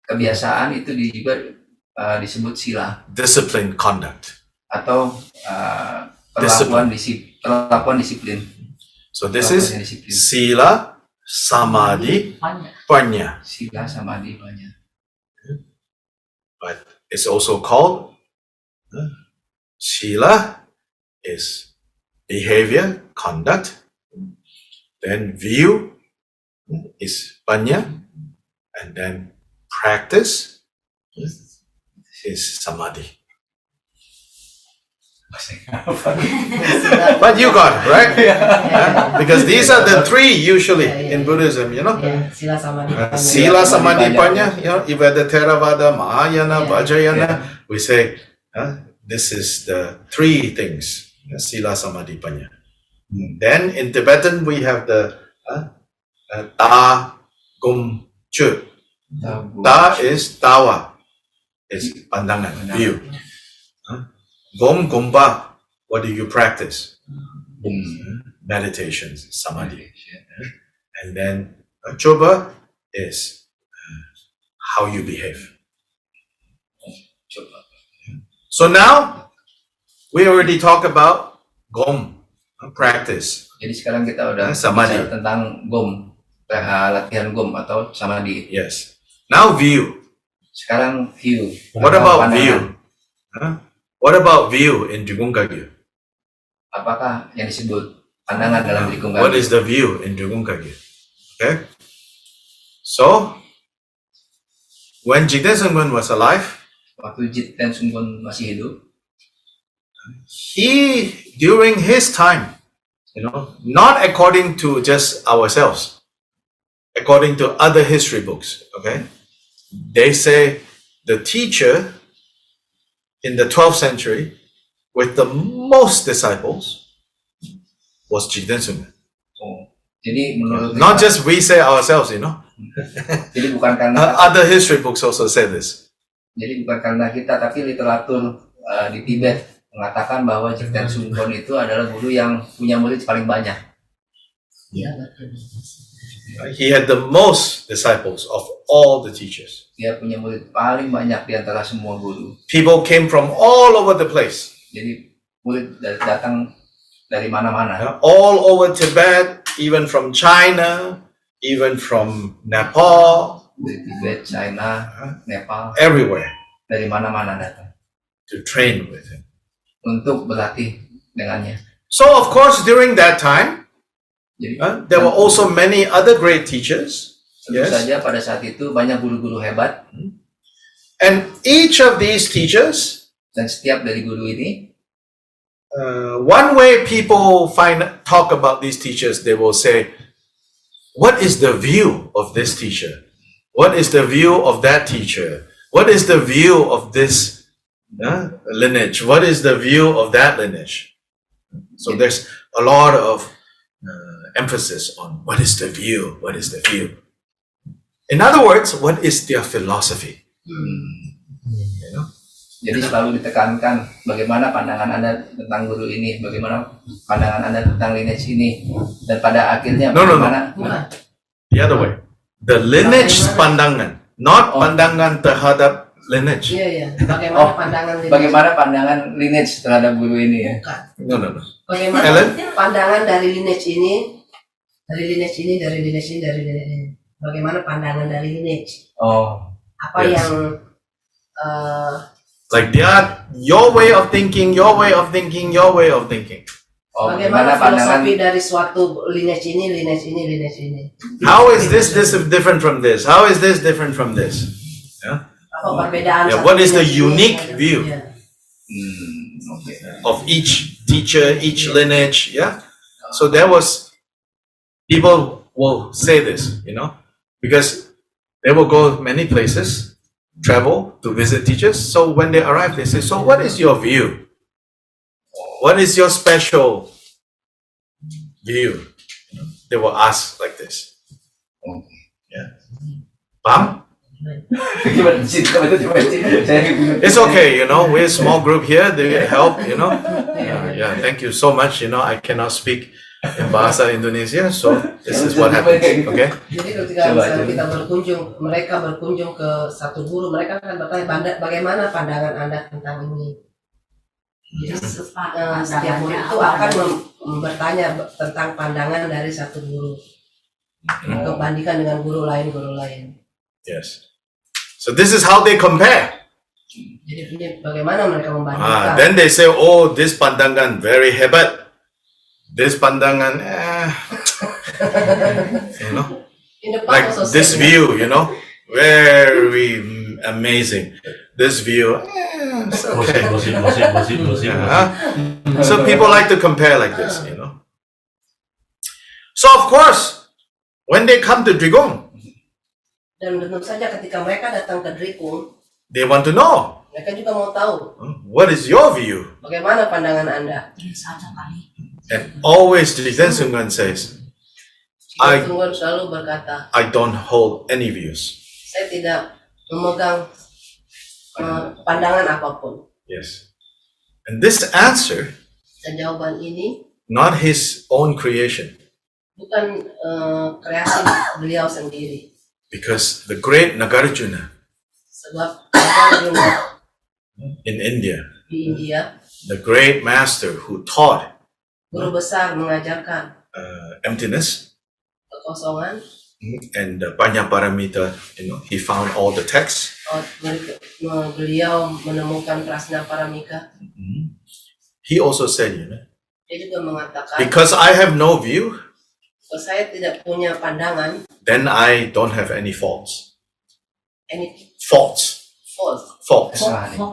kebiasaan itu juga disebut sila Discipline, conduct. atau perlakuan disiplin. So this is Perlakuan disiplin. sila, samadhi, prajna. Sila samadhi banyak. But it's also called shila is behavior, conduct. Then view is panya, and then practice is samadhi. But you got it, right? Because these are the 3 usually in Buddhism, you know. Sila samadhi. Sila, samadhi, panya, you know, if we're the Theravada, Mahayana, Vajrayana, we say this is the 3 things, Sila, samadhi, panya. Then in Tibetan, we have the Ta, Gum, Chu. Ta is tawa, is pandangan, view. Gom, Gompa, what do you practice? Meditation, samadhi. And then Choba is how you behave. So now, we already talked about Gom, practice. Jadi sekarang kita udah Samadhi. bicara tentang gom, latihan gom atau samadhi. Yes. Now view. Sekarang view. What atau about pandangan. view? What about view in Drikung Kagyu? Apakah yang disebut pandangan dalam Drikung What Kagyu? is the view in Drikung Kagyu? Okay. So, when Jigten Sungmun was alive, Waktu Jigten Sungmun masih hidup, he, during his time, you know, not according to just ourselves, according to other history books, okay, they say the teacher in the 12th century with the most disciples was Jigten Sungmun. jadi menurut Not just we say ourselves, you know. jadi bukan karena Other history books also say this. jadi bukan karena kita, tapi literatur di Tibet mengatakan bahwa Jigten Sungmun itu adalah guru yang punya murid paling banyak. He had the most disciples of all the teachers. Dia punya murid paling banyak di antara semua guru. People came from all over the place. Jadi murid datang dari mana-mana. All over Tibet, even from China, even from Nepal, Dari Tibet, China, Nepal, everywhere dari mana-mana datang to train with him. untuk berlatih dengannya. So of course, during that time, Jadi there were also many other great teachers. tentu Yes. saja pada saat itu banyak guru-guru hebat, And each of these teachers, dan setiap dari guru ini, one way people talk about these teachers, they will say, what is the view of this teacher? What is the view of that teacher? What is the view of this lineage? What is the view of that lineage? So there's a lot of emphasis on what is the view? What is the view? In other words, what is their philosophy? You know? jadi selalu ditekankan bagaimana pandangan Anda tentang guru ini, bagaimana pandangan Anda tentang lineage ini, dan pada akhirnya No. bagaimana The other way. The lineage pandangan, not pandangan terhadap lineage. Iya. Bagaimana pandangan lineage? bagaimana pandangan lineage terhadap guru ini ya. Bukan. No. Bagaimana Ellen? pandangan dari lineage ini, dari lineage ini, dari lineage ini, dari lineage ini. Bagaimana pandangan dari lineage? Oh, Apa Yes. yang Like your way of thinking, your way of thinking, your way of thinking. bagaimana bagaimana pandangan filosofi dari suatu lineage ini, lineage ini, lineage ini? How is this different from this? How is this different from this? Apa perbedaan? Yeah, satu what is the lineage ini unique dengan view? lainnya? oke. Of each teacher, each lineage, yeah? So there was, people will say this, because they will go many places, travel to visit teachers. So when they arrive, they say, so what is your view? What is your special view? They will ask like this. Yeah. Paham? Gimana sih? It's okay, we're a small group here, they help, Yeah, thank you so much, I cannot speak in Bahasa Indonesia, so this is what happens, okay? Jadi ketika Coba, misalnya coba. kita mereka berkunjung ke satu guru, mereka akan bertanya bagaimana pandangan Anda tentang ini. Jadi setiap murid itu akan bertanya tentang pandangan dari satu guru, dibandingkan dengan guru lain. Yes. So this is how they compare. Jadi ini bagaimana mereka membandingkan. Then they say, oh, this pandangan very hebat. This pandangan, In the past like also this said, view, very amazing. This view, it's okay. Gosip. So people like to compare like this, So of course, when they come to Drigong, dan tentu saja ketika mereka datang ke Drikung, they want to know, mereka juga mau tahu what is your view? bagaimana pandangan Anda. And always Drizen Sungan says, Tunggu selalu berkata, I don't hold any views. saya tidak memegang pandangan apapun. Yes. And this answer, Dan jawaban ini not his own creation, bukan kreasi beliau sendiri. because the great Nagarjuna Sebab Nagarjuna in India, di India, the great master who taught guru besar mengajarkan emptiness kekosongan. and Panyaparamita, he found all the texts. Beliau menemukan Prasna Paramika. He also said, Dia juga mengatakan, because I have no view, kalau saya tidak punya pandangan, then I don't have any faults. any Faults. fault, Faults.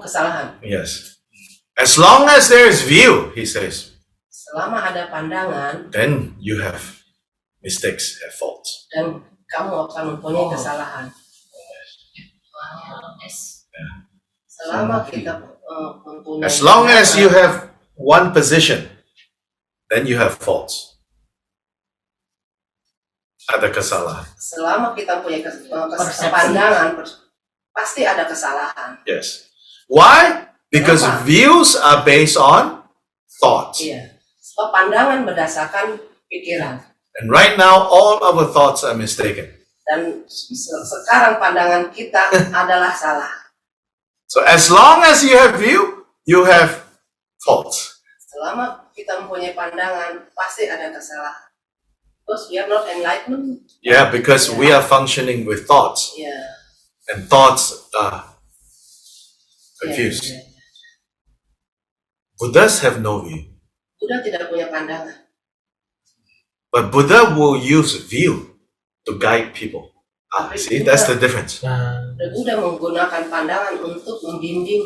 kesalahan. Yes. As long as there is view, he says, Selama ada pandangan, then you have mistakes, have faults. dan kamu akan mempunyai kesalahan. Selama kita mempunyai As long as you pandangan, have one position, then you have faults. Ada kesalahan. selama kita punya pandangan, pasti ada kesalahan. Yes. Why? Because Kenapa? views are based on thoughts. Iya. Sebab pandangan berdasarkan pikiran. And right now, all our thoughts are mistaken. Dan sekarang pandangan kita adalah salah. So as long as you have view, you have faults. Selama kita mempunyai pandangan, pasti ada kesalahan. Because we are not enlightened. Yeah, because we are functioning with thoughts, Ya. and thoughts are confused. Ya. Buddhas have no view, Buddha tidak punya pandangan. but Buddha will use view to guide people. See, that's the difference. Dan Buddha menggunakan pandangan untuk membimbing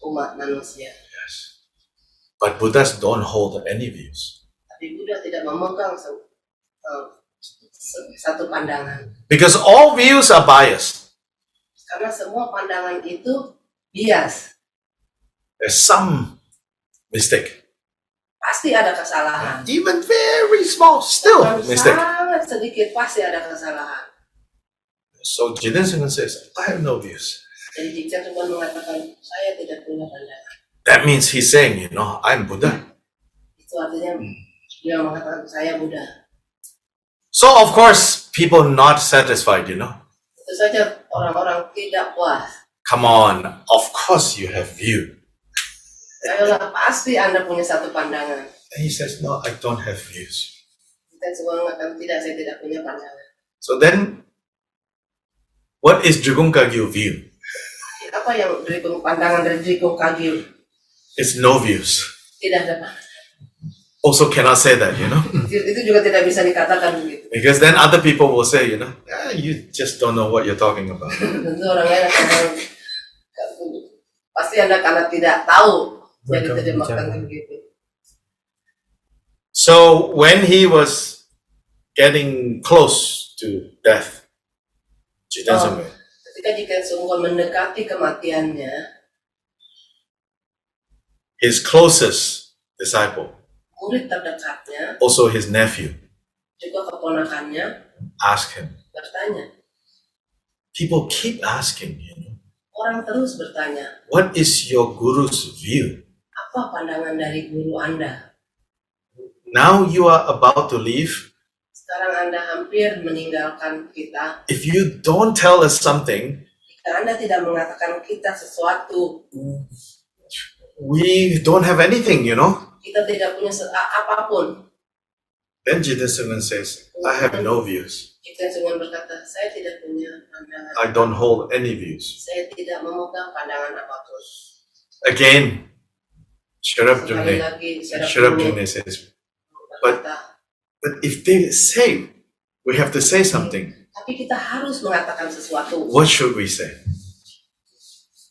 umat manusia. Yes. But Buddhas don't hold any views. Tapi Buddha tidak memegang satu pandangan. Because all views are biased. Karena semua pandangan itu bias. There's some mistake. Pasti ada kesalahan. Even very small, still Bahkan mistake. sangat sedikit pasti ada kesalahan. So Jiden Singha says, I have no views. Jadi Jiksen cuma mengatakan, saya tidak punya pandangan. That means he's saying, I'm Buddha. Itu artinya dia mengatakan, saya Buddha. So of course, people not satisfied, Tentu saja orang-orang tidak puas. Come on, of course you have view. Ayolah, pasti Anda punya satu pandangan. And he says, no, I don't have views. Kita semua mengatakan, tidak, saya tidak punya pandangan. So then, what is Drikung Kagyu view? Apa yang dari pandangan dari Drikung Kagyu? It's no views. Tidak ada pandangan. Also cannot say that, Itu juga tidak bisa dikatakan begitu. Because then other people will say, you just don't know what you're talking about. Tentu orang lain akan bilang, pasti Anda karena tidak tahu. Jadi tidak makan begitu. So when he was getting close to death, Jiden Singha, Ketika Jiksen Sungguh mendekati kematiannya, his closest disciple, murid terdekatnya, also his nephew, juga keponakannya, asked him. bertanya. People keep asking, Orang terus bertanya, what is your guru's view? apa pandangan dari guru Anda? Now you are about to leave. Sekarang Anda hampir meninggalkan kita. If you don't tell us something, Jika Anda tidak mengatakan kita sesuatu, we don't have anything, kita tidak punya apapun. Then Jiden Singha says, I have no views. Jiksen Sungguh berkata, saya tidak punya pandangan. I don't hold any views. Saya tidak memegang pandangan apapun. Again, Sherab Sekali Jungne lagi, Sherab Jungne says, berkata, but if they say, we have to say something, tapi kita harus mengatakan sesuatu. what should we say?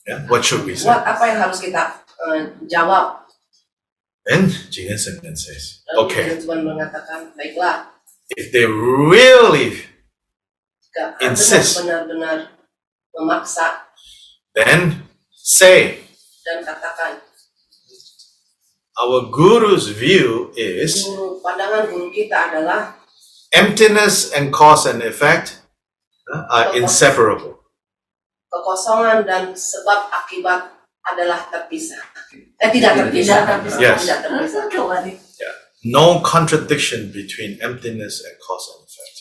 Yeah, what should we say? Apa yang harus kita jawab? Then Jiden Singha says, Lalu okay, Jiksen Sungguh mengatakan, baiklah, if they really jika Anda insist, benar-benar memaksa then say, dan katakan, our guru's view is pandangan guru kita adalah emptiness and cause and effect are inseparable. kekosongan dan sebab akibat adalah terpisah. Tidak terpisah. Yes. Tidak terpisah. No contradiction between emptiness and cause and effect.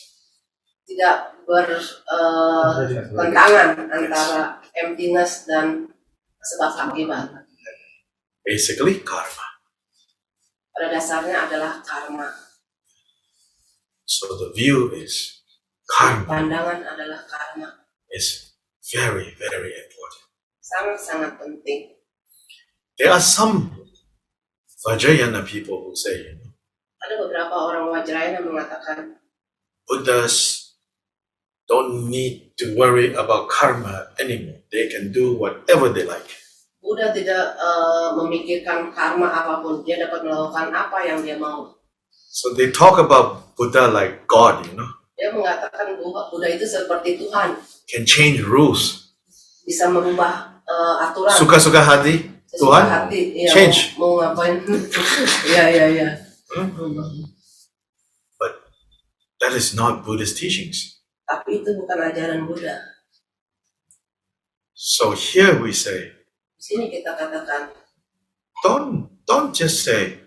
Tidak bertentangan antara emptiness dan sebab akibat. Basically, karma. Pada dasarnya adalah karma. So the view is karma Pandangan adalah karma. is very, very important. Sangat-sangat penting. There are some Vajrayana people who say, Ada beberapa orang Wajrayana mengatakan Buddhas don't need to worry about karma anymore. They can do whatever they like. Buddha tidak memikirkan karma apapun. Dia dapat melakukan apa yang dia mau. So they talk about Buddha like God, Dia mengatakan bahwa Buddha itu seperti Tuhan, can change rules. bisa merubah aturan. Suka-suka hati Sesuka Tuhan, hati, change. Mau ngapain? Iya. But that is not Buddhist teachings. Tapi itu bukan ajaran Buddha. So here we say, Di sini kita katakan, don't just say,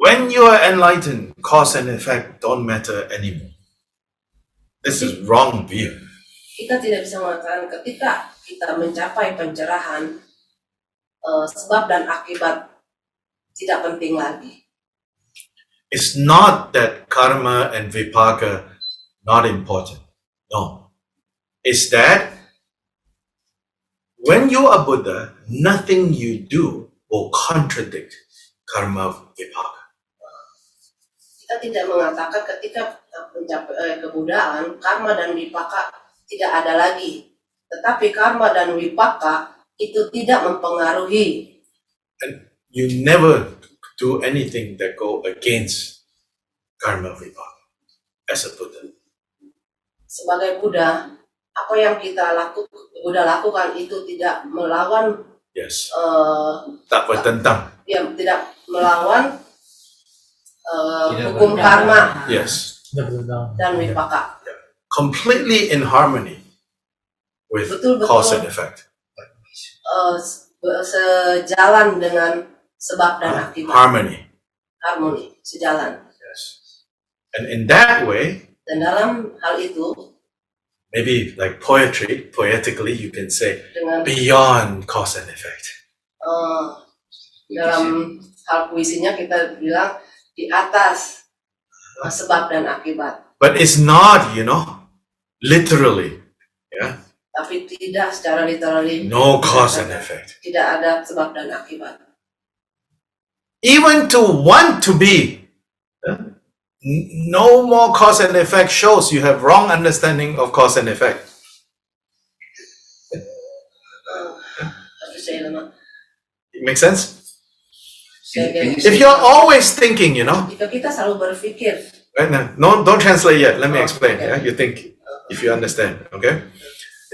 When you are enlightened, cause and effect don't matter anymore. This is wrong view. Kita tidak bisa mengatakan ketika kita mencapai pencerahan, sebab dan akibat tidak penting lagi. It's not that karma and vipaka not important. No. It's that when you are Buddha, nothing you do will contradict karma vipaka. Kita tidak mengatakan ketika mencapai kebudaan, karma dan wipaka tidak ada lagi. Tetapi karma dan wipaka itu tidak mempengaruhi. And you never do anything that go against karma vipaka as a Buddha. Sebagai Buddha, apa yang Buddha lakukan itu tidak melawan, Yes. Tak bertentang. tidak melawan Tidak hukum karma Yes. dan wipaka. Completely in harmony with Betul-betul. cause and effect. Sejalan dengan sebab dan akibat. Harmony. Sejalan. Yes. And in that way, Dan dalam hal itu, maybe like poetically you can say dengan beyond cause and effect. dalam hal puisinya kita bilang di atas sebab dan akibat, But it's not, literally. Yeah. tapi tidak secara literally. No cause and effect. Tidak ada sebab dan akibat. Even to want to be, no more cause and effect shows you have wrong understanding of cause and effect. Harus saya lemah. It makes sense? Can you If say- you're always thinking, Jika kita selalu berpikir, right now, no, don't translate yet. Let me Oh, explain. okay. Yeah, you think if you understand, okay?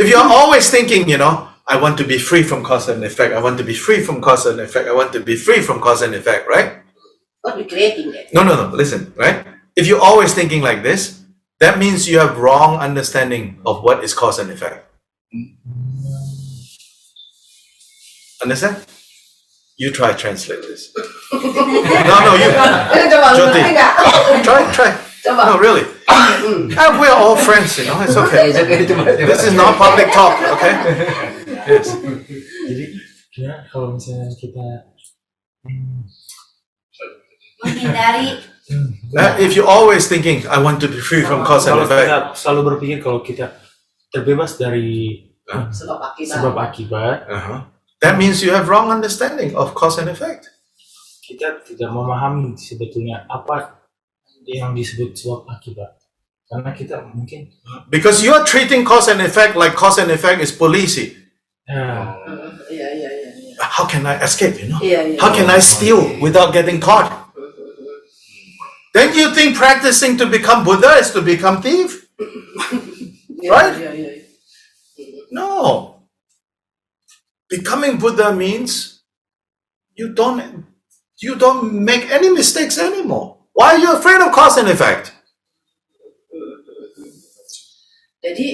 If you're always thinking, I want to be free from cause and effect. I want to be free from cause and effect. I want to be free from cause and effect, right? what we creating it. No. Listen, right? If you're always thinking like this, that means you have wrong understanding of what is cause and effect. Understand? You try translate this. No, you Coba lu Jyoti. ngerti nggak? try. Coba. No, really. We're all friends, it's okay. This is not public talk, okay? Yes. Jadi gimana kalau misalnya kita menghindari If you're always thinking, I want to be free from cause and kalau effect, kita selalu berpikir kalau kita terbebas dari Sebab akibat. sebab akibat, that means you have wrong understanding of cause and effect. kita tidak memahami sebetulnya apa yang disebut sebab akibat. Karena kita mungkin Because you're treating cause and effect like cause and effect is policy. Iya. How can I escape, Iya. How can I steal without getting caught? Then you think practicing to become Buddha is to become thief? Right? Iya. No. Becoming Buddha means you don't make any mistakes anymore. Why are you afraid of cause and effect? Jadi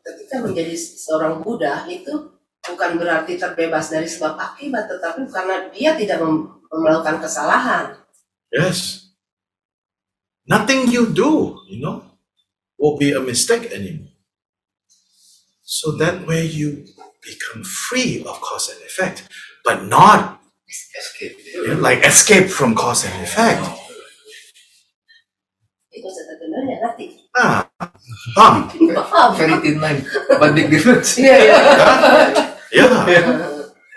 ketika menjadi seorang Buddha itu bukan berarti terbebas dari sebab akibat, tetapi karena dia tidak melakukan kesalahan. Yes. Nothing you do, will be a mistake anymore. So that way you become free of cause and effect, but not Escape. like escape from cause and effect. Itu sebenarnya ngerti. Paham? Paham. Very thin line, but big difference. Iya. Yeah.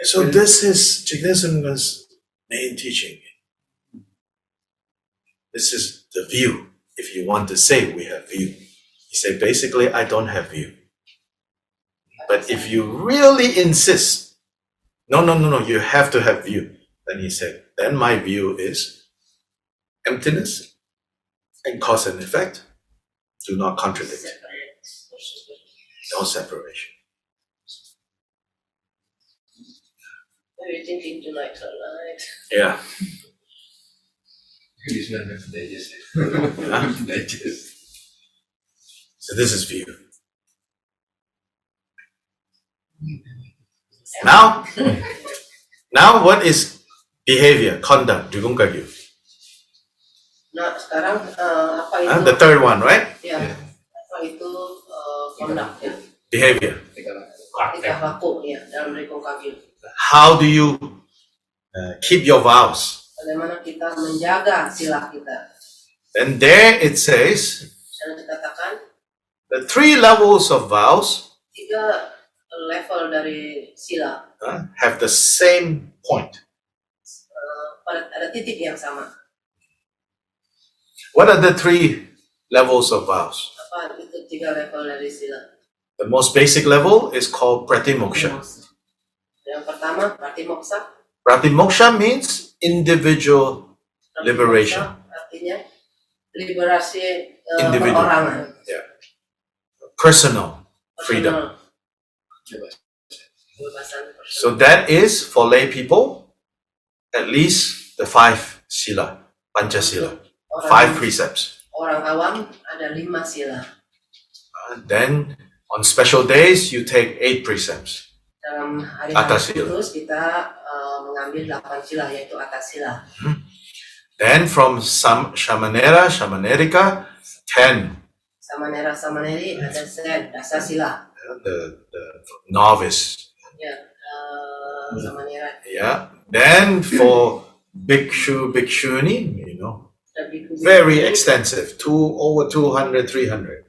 So this is Jignesunga's main teaching. This is the view. If you want to say we have view, he said basically I don't have view. But if you really insist, no, you have to have view. Then he said, then my view is emptiness and cause and effect do not contradict. No separation. What are you thinking tonight? Yeah. This one have to digest. Digest. So this is view. Now what is behavior, conduct, jugungkagyu. Nah sekarang apa itu? The third one, right? Ya, apa itu conduct ya? Behavior. Tingkah laku ya dalam Rikong Kagyu. How do you keep your vows? Bagaimana kita menjaga sila kita? And there it says Saya dikatakan the 3 levels of vows 3 level dari sila have the same point. ada titik yang sama. What are the 3 levels of vows? Apa itu 3 level dari sila? The most basic level is called pratimoksha. Yang pertama pratimoksha. Pratimoksha means individual liberation. Artinya liberasi Individual. perorangan. Personal freedom. Kebebasan personal. So that is for lay people at least the 5 sila, Panchasila, 5 precepts. Orang awam ada 5 sila. Then on special days you take 8 precepts. Dalam hari Atas sila. khusus kita mengambil 8 sila yaitu atas sila. Then from Shamanerika, 10. Samanera Samaneri ada sen dasa sila. The novice. Ya, Samanera. Yeah. Then for Bhikshu, Bhikshuni, Ada biku- very extensive, over 200, 300.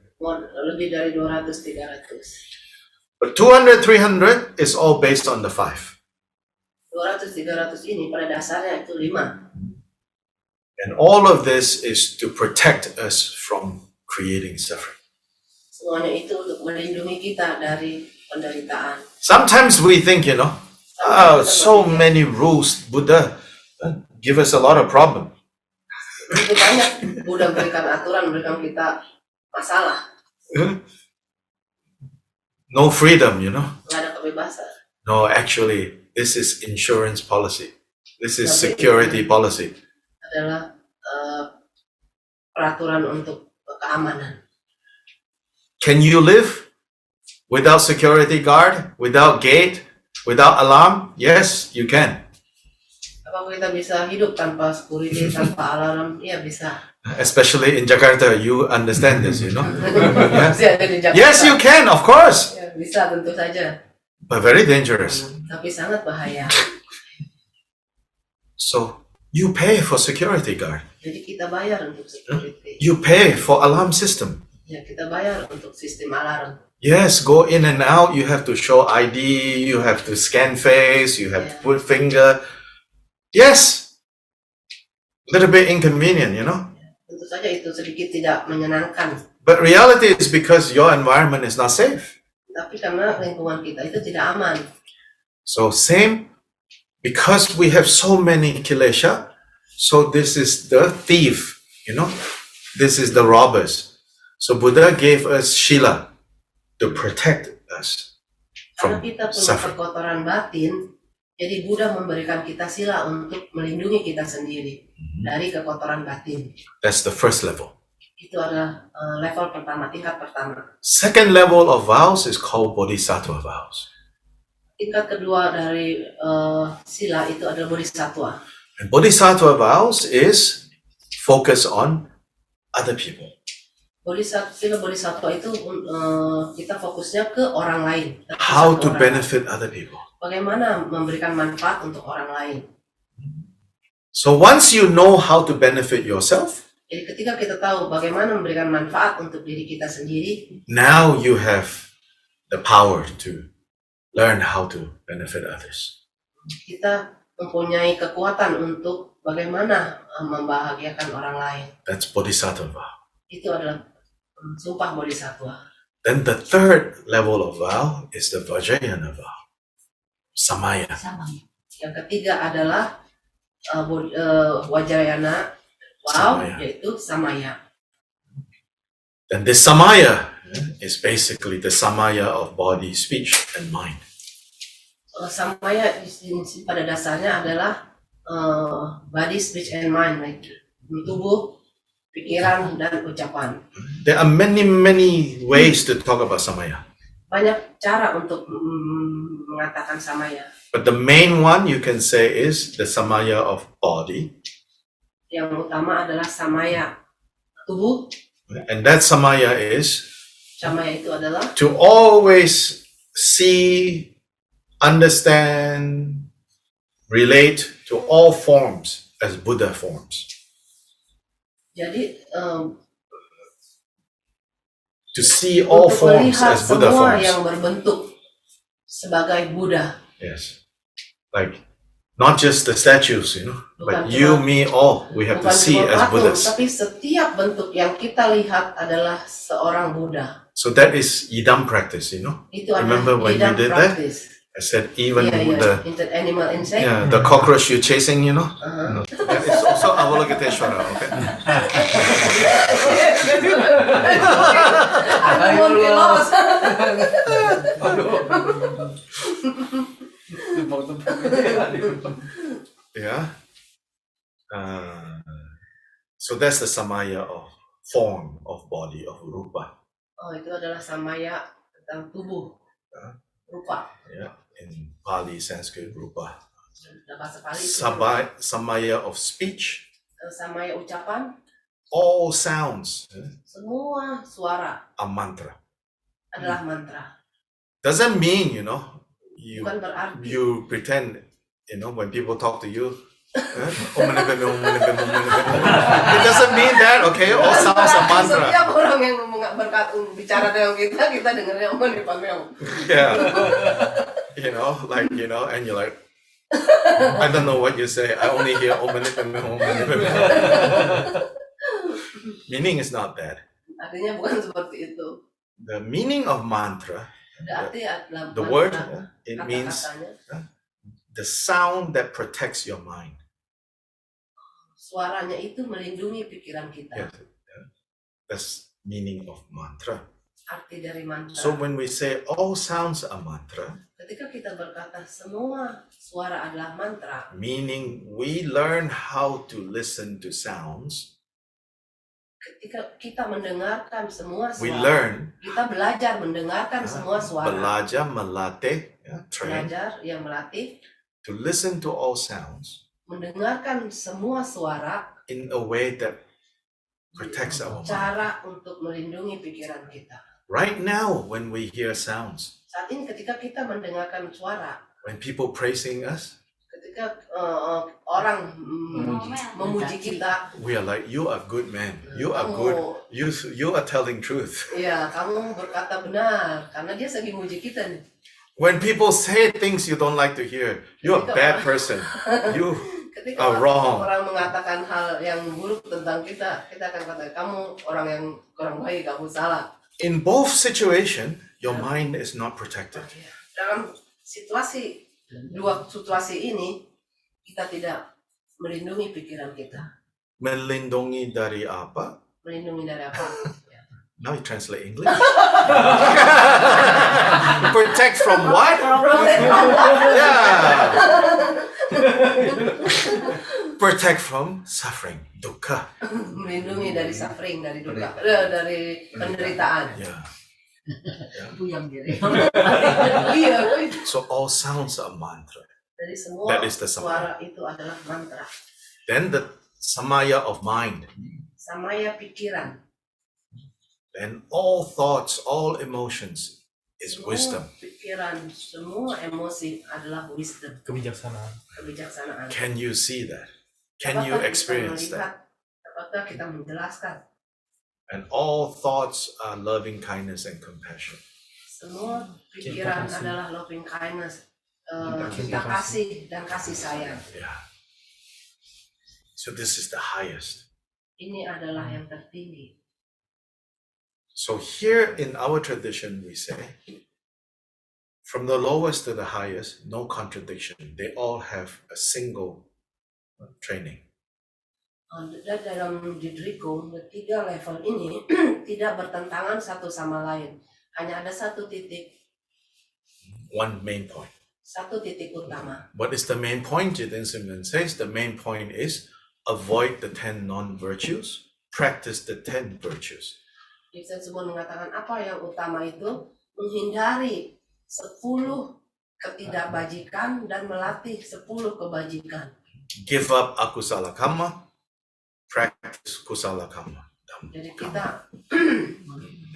lebih dari 200 300. But 200, 300 is all based on the 5. 200 300 ini pada dasarnya itu 5. And all of this is to protect us from creating suffering. Semuanya itu untuk melindungi kita dari penderitaan. Sometimes we think, so many rules, Buddha give us a lot of problem. Begitu banyak Buddha berikan aturan, berikan kita masalah. No freedom, Nggak ada kebebasan. No, actually, this is insurance policy. This is security policy. Adalah peraturan untuk keamanan. Can you live without security guard, without gate, without alarm? Yes, you can. Apakah kita bisa hidup tanpa security, tanpa alarm? Iya bisa. Especially in Jakarta, you understand this, Masih ada di Jakarta. Yes, you can, of course, Ya, bisa tentu saja. but very dangerous. Tapi sangat bahaya. So you pay for security guard. Jadi kita bayar untuk security. You pay for alarm system. Ya, kita bayar untuk sistem alarm. Yes, go in and out. You have to show ID. You have to scan face. You have to put finger. Yes, little bit inconvenient, Tentu saja itu sedikit tidak menyenangkan. But reality is because your environment is not safe. Tapi karena lingkungan kita itu tidak aman. So same, because we have so many kilesha, so this is the thief, this is the robbers. So Buddha gave us Shila to protect us Karena from kita punya suffering. kekotoran batin, jadi Buddha memberikan kita sila untuk melindungi kita sendiri dari kekotoran batin. That's the first level. Itu adalah level pertama, tingkat pertama. Second level of vows is called Bodhisattva vows. Tingkat kedua dari sila itu adalah bodhisattva. And Bodhisattva vows is focus on other people. Sila bodhisattva itu kita fokusnya ke orang lain. How to Orang. benefit other people. Bagaimana memberikan manfaat untuk orang lain. So once you know how to benefit yourself, Jadi ketika kita tahu bagaimana memberikan manfaat untuk diri kita sendiri, now you have the power to learn how to benefit others. kita mempunyai kekuatan untuk bagaimana membahagiakan orang lain. That's Bodhisattva vow. Itu adalah sumpah bodhisattva. Then the third level of vow is the Vajrayana vow. Samaya. Sama. Yang ketiga adalah Wajrayana wow, Samaya. yaitu samaya. And this Samaya is basically the Samaya of body, speech, and mind. Samaya pada dasarnya adalah body, speech, and mind, tubuh, pikiran, dan ucapan. There are many, many ways to talk about Samaya. banyak cara untuk mengatakan samaya. But the main one you can say is the samaya of body. Yang utama adalah samaya tubuh. And that samaya is Samaya itu adalah to always see, understand, relate to all forms as Buddha forms. jadi To see all untuk forms melihat as Buddha semua forms. yang berbentuk sebagai Buddha. Yes. Like, not just the statues, you know, but Bukan you, cuma- me, all, we have to Bukan see cuma as patung, Buddhas. tapi setiap bentuk yang kita lihat adalah seorang Buddha. So that is Idam practice, you know. Itu Remember adalah when we Idam did that? practice. I said even Iya, the into animal insect. the cockroach you're chasing, you know. Uh-huh. That is also Avalokiteshvara, okay? Aku mau lolos. Yeah. So that's the samaya of form of body of rupa. Oh, itu adalah samaya tentang tubuh, rupa. Yeah. In Pali, Sanskrit, rupa. Dalam bahasa Pali itu Samaya of speech, samaya ucapan, all sounds semua suara are mantra. adalah mantra. Doesn't mean, you know, you Bukan berarti you pretend, you know, when people talk to you, it doesn't mean that, okay? All sounds are mantra. Setiap orang yang bicara dengan kita dengarnya omong. Yeah. You know, like, you know, and you're like, I don't know what you say. I only hear Meaning is not that. Artinya bukan seperti itu. The meaning of mantra, Arti adalah the mantra, word, it means kata-katanya, the sound that protects your mind. suaranya itu melindungi pikiran kita. Yes. That's meaning of mantra. Arti dari mantra. So when we say all sounds are mantra, Ketika kita berkata semua suara adalah mantra, meaning we learn how to listen to sounds, ketika kita mendengarkan semua we suara, learn kita belajar mendengarkan semua suara, belajar melatih, train belajar yang melatih, to listen to all sounds mendengarkan semua suara, in a way that protects our mind. cara untuk melindungi pikiran kita. Right now, when we hear sounds, Saat ini ketika kita mendengarkan suara, when people praising us, ketika orang memuji kita, we are like, you are good man, you are good, you are telling truth. ya kamu berkata benar, karena dia lagi muji kita nih. When people say things you don't like to hear, you're a bad person. You Ketika are wrong. orang mengatakan hal yang buruk tentang kita, kita akan katakan kamu orang yang kurang baik, kamu salah. In both situations, your mind is not protected. Dalam dua situasi ini, kita tidak melindungi pikiran kita. Melindungi dari apa? Melindungi dari apa? Now you translate English. Protect from what? Yeah. Protect from suffering, dukkha. Melindungi dari suffering, dari duka, dari penderitaan. Yeah. Iya, So all sounds are mantra. dari semua That is the suara itu adalah mantra. Then the samaya of mind. Samaya pikiran. Then all thoughts, all emotions is Semua wisdom. pikiran, semua emosi adalah wisdom, Kebijaksanaan. kebijaksanaan. Can you see that? Can you Apakah kita experience melihat? that? Apakah kita menjelaskan? And all thoughts are loving kindness and compassion. Semua pikiran Cinta kasih. adalah loving kindness, Cinta cinta kasih dan kasih sayang. Yeah. So this is the highest. Ini adalah yang tertinggi. So here in our tradition, we say, from the lowest to the highest, no contradiction. They all have a single training. Dan dalam Didriko, tiga level ini tidak bertentangan satu sama lain. Hanya ada satu titik, One main point. satu titik utama. What is the main point? Jiten Simon says the main point is avoid the 10 non-virtues, practice the 10 virtues. Ibsen semua mengatakan apa yang utama itu menghindari 10 ketidakbajikan dan melatih 10 kebajikan. Give up akusala karma, practice kusala karma. Jadi kita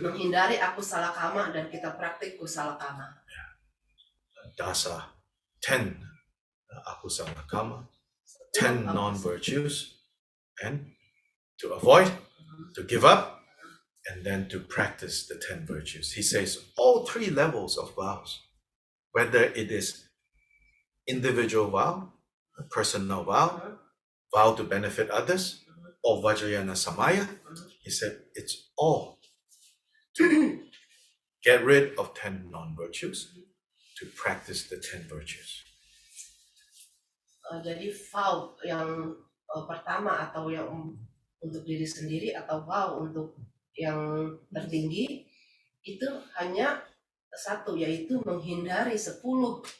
menghindari akusala kama dan kita praktik kusala kama. Dasa, 10 akusala karma, 10 non-virtues, and to avoid, to give up, and then to practice the 10 virtues. He says all 3 levels of vows, whether it is individual vow, personal vow, vow to benefit others, or Vajrayana Samaya. He said it's all to get rid of 10 non-virtues, to practice the 10 virtues. Jadi vow yang pertama atau yang untuk diri sendiri atau vow untuk yang tertinggi itu hanya satu, yaitu menghindari 10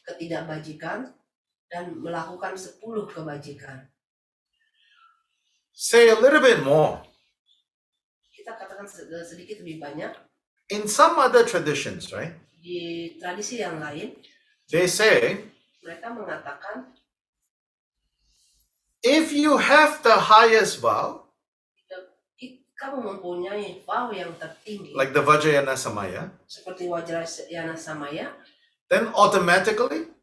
ketidakbajikan dan melakukan 10 kebajikan. Say a little bit more. Kita katakan sedikit lebih banyak. In some other traditions, right? Di tradisi yang lain, They say mereka mengatakan if you have the highest vow, kamu mempunyai vow yang tertinggi, like the Vajrayana Samaya, seperti Vajrayana Samaya, then automatically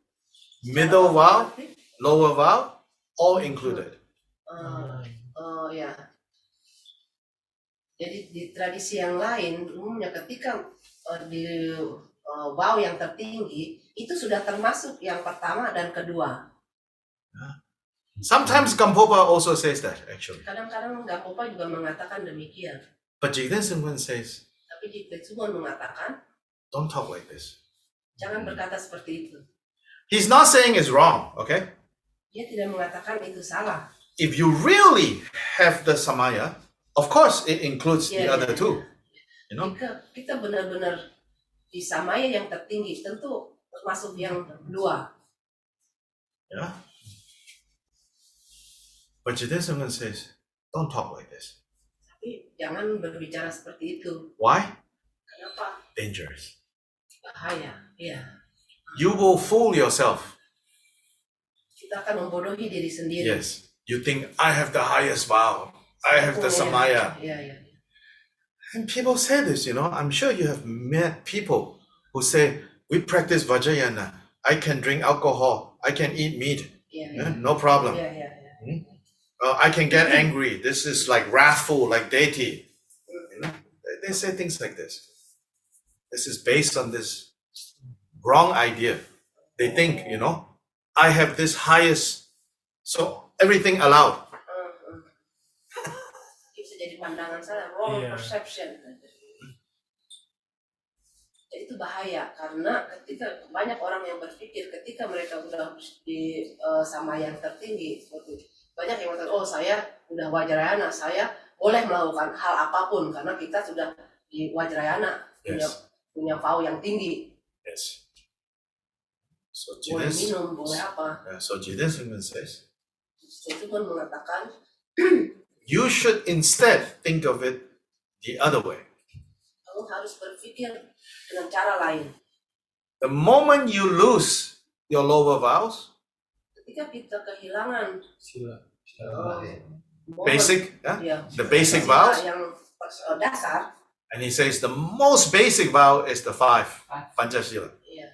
middle vow, lower vow, all included. Ya. Jadi di tradisi yang lain umumnya ketika di vow yang tertinggi itu sudah termasuk yang pertama dan kedua. Sometimes Gampopa also says that actually. Kadang-kadang Gampopa juga mengatakan demikian. But Jigten Sungkwan says, Tapi Jigten Sungkwan mengatakan don't talk like this. jangan berkata seperti itu. He's not saying it's wrong, okay? Dia tidak mengatakan itu salah. If you really have the Samaya, of course it includes the other two. You know? Jika kita benar-benar di Samaya yang tertinggi, tentu termasuk yang dua. Yeah. But Jigten Sungkwan says, don't talk like this. Tapi jangan berbicara seperti itu. Why? Kenapa? Dangerous. Bahaya. Ya. You will fool yourself. Kita akan membodohi diri sendiri. Yes. You think I have the highest vow. I have the Samaya. Ya, ya. And people say this, you know. I'm sure you have met people who say, we practice Vajrayana. I can drink alcohol. I can eat meat. Ya, Yeah, no problem. ya, ya. I can get angry. This is like wrathful, like deity. You know? They say things like this. This is based on this wrong idea. They think, you know, I have this highest, so everything allowed. Bisa jadi pandangan salah, wrong Iya. perception. Jadi itu bahaya karena ketika banyak orang yang berpikir ketika mereka udah di sama yang tertinggi, seperti banyak yang mengatakan, oh saya udah Vajrayana, saya boleh melakukan hal apapun karena kita sudah di Vajrayana, Yes. punya vow yang tinggi, Yes. So boleh Jidin minum, boleh apa. Sungkwan says, Itu pun mengatakan you should instead think of it the other way. kamu harus berpikir dengan cara lain. The moment you lose your lower vows, Ketika kita kehilangan Sila. momen, basic, ya, the basic sila vows, yang dasar, and he says the most basic vow is the 5 Panchasila. ya,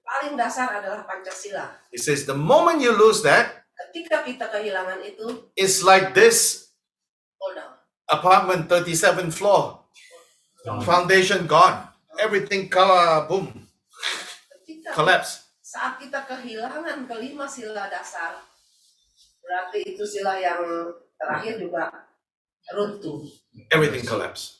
paling dasar adalah Pancasila. He says the moment you lose that, Ketika kita kehilangan itu, it's like this hold down. apartment 37th floor, foundation gone, everything boom, Ketika collapse. saat kita kehilangan kelima sila dasar, berarti itu sila yang terakhir juga runtuh, Everything collapse.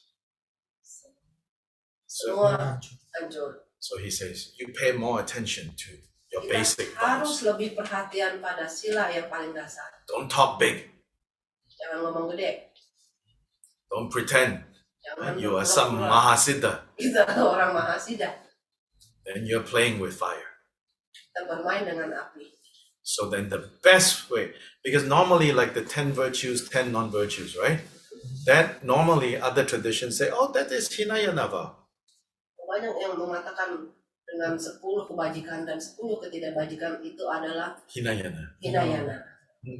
semua hancur. So he says you pay more attention to your Kita basic harus vows. lebih perhatian pada sila yang paling dasar. Don't talk big. Jangan ngomong gede. Don't pretend Jangan you are some pura-pura Mahasiddha. kita orang Mahasiddha. Then you're playing with fire. Kita bermain dengan api. So then the best way, because normally like the 10 virtues, 10 non-virtues, right? That normally other traditions say, oh, that is Hinayana vow. banyak yang mengatakan dengan 10 kebajikan dan 10 ketidakbajikan itu adalah Hinayana, Hinayana,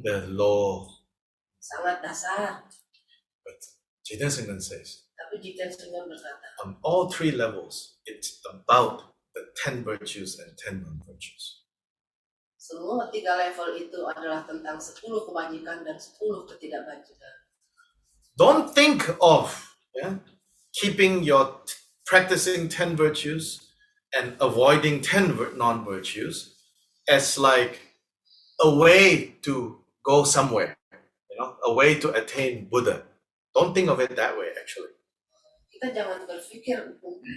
the law. sangat dasar. But Jigten Sungkyun says, Tapi Jigten Sungkyun berkata, on all 3 levels, it's about the 10 virtues and 10 non-virtues. semua 3 level itu adalah tentang 10 kebajikan dan 10 ketidakbajikan. Don't think of keeping your practicing 10 virtues and avoiding 10 non-virtues as like a way to go somewhere, a way to attain Buddha. Don't think of it that way, actually. Kita jangan berpikir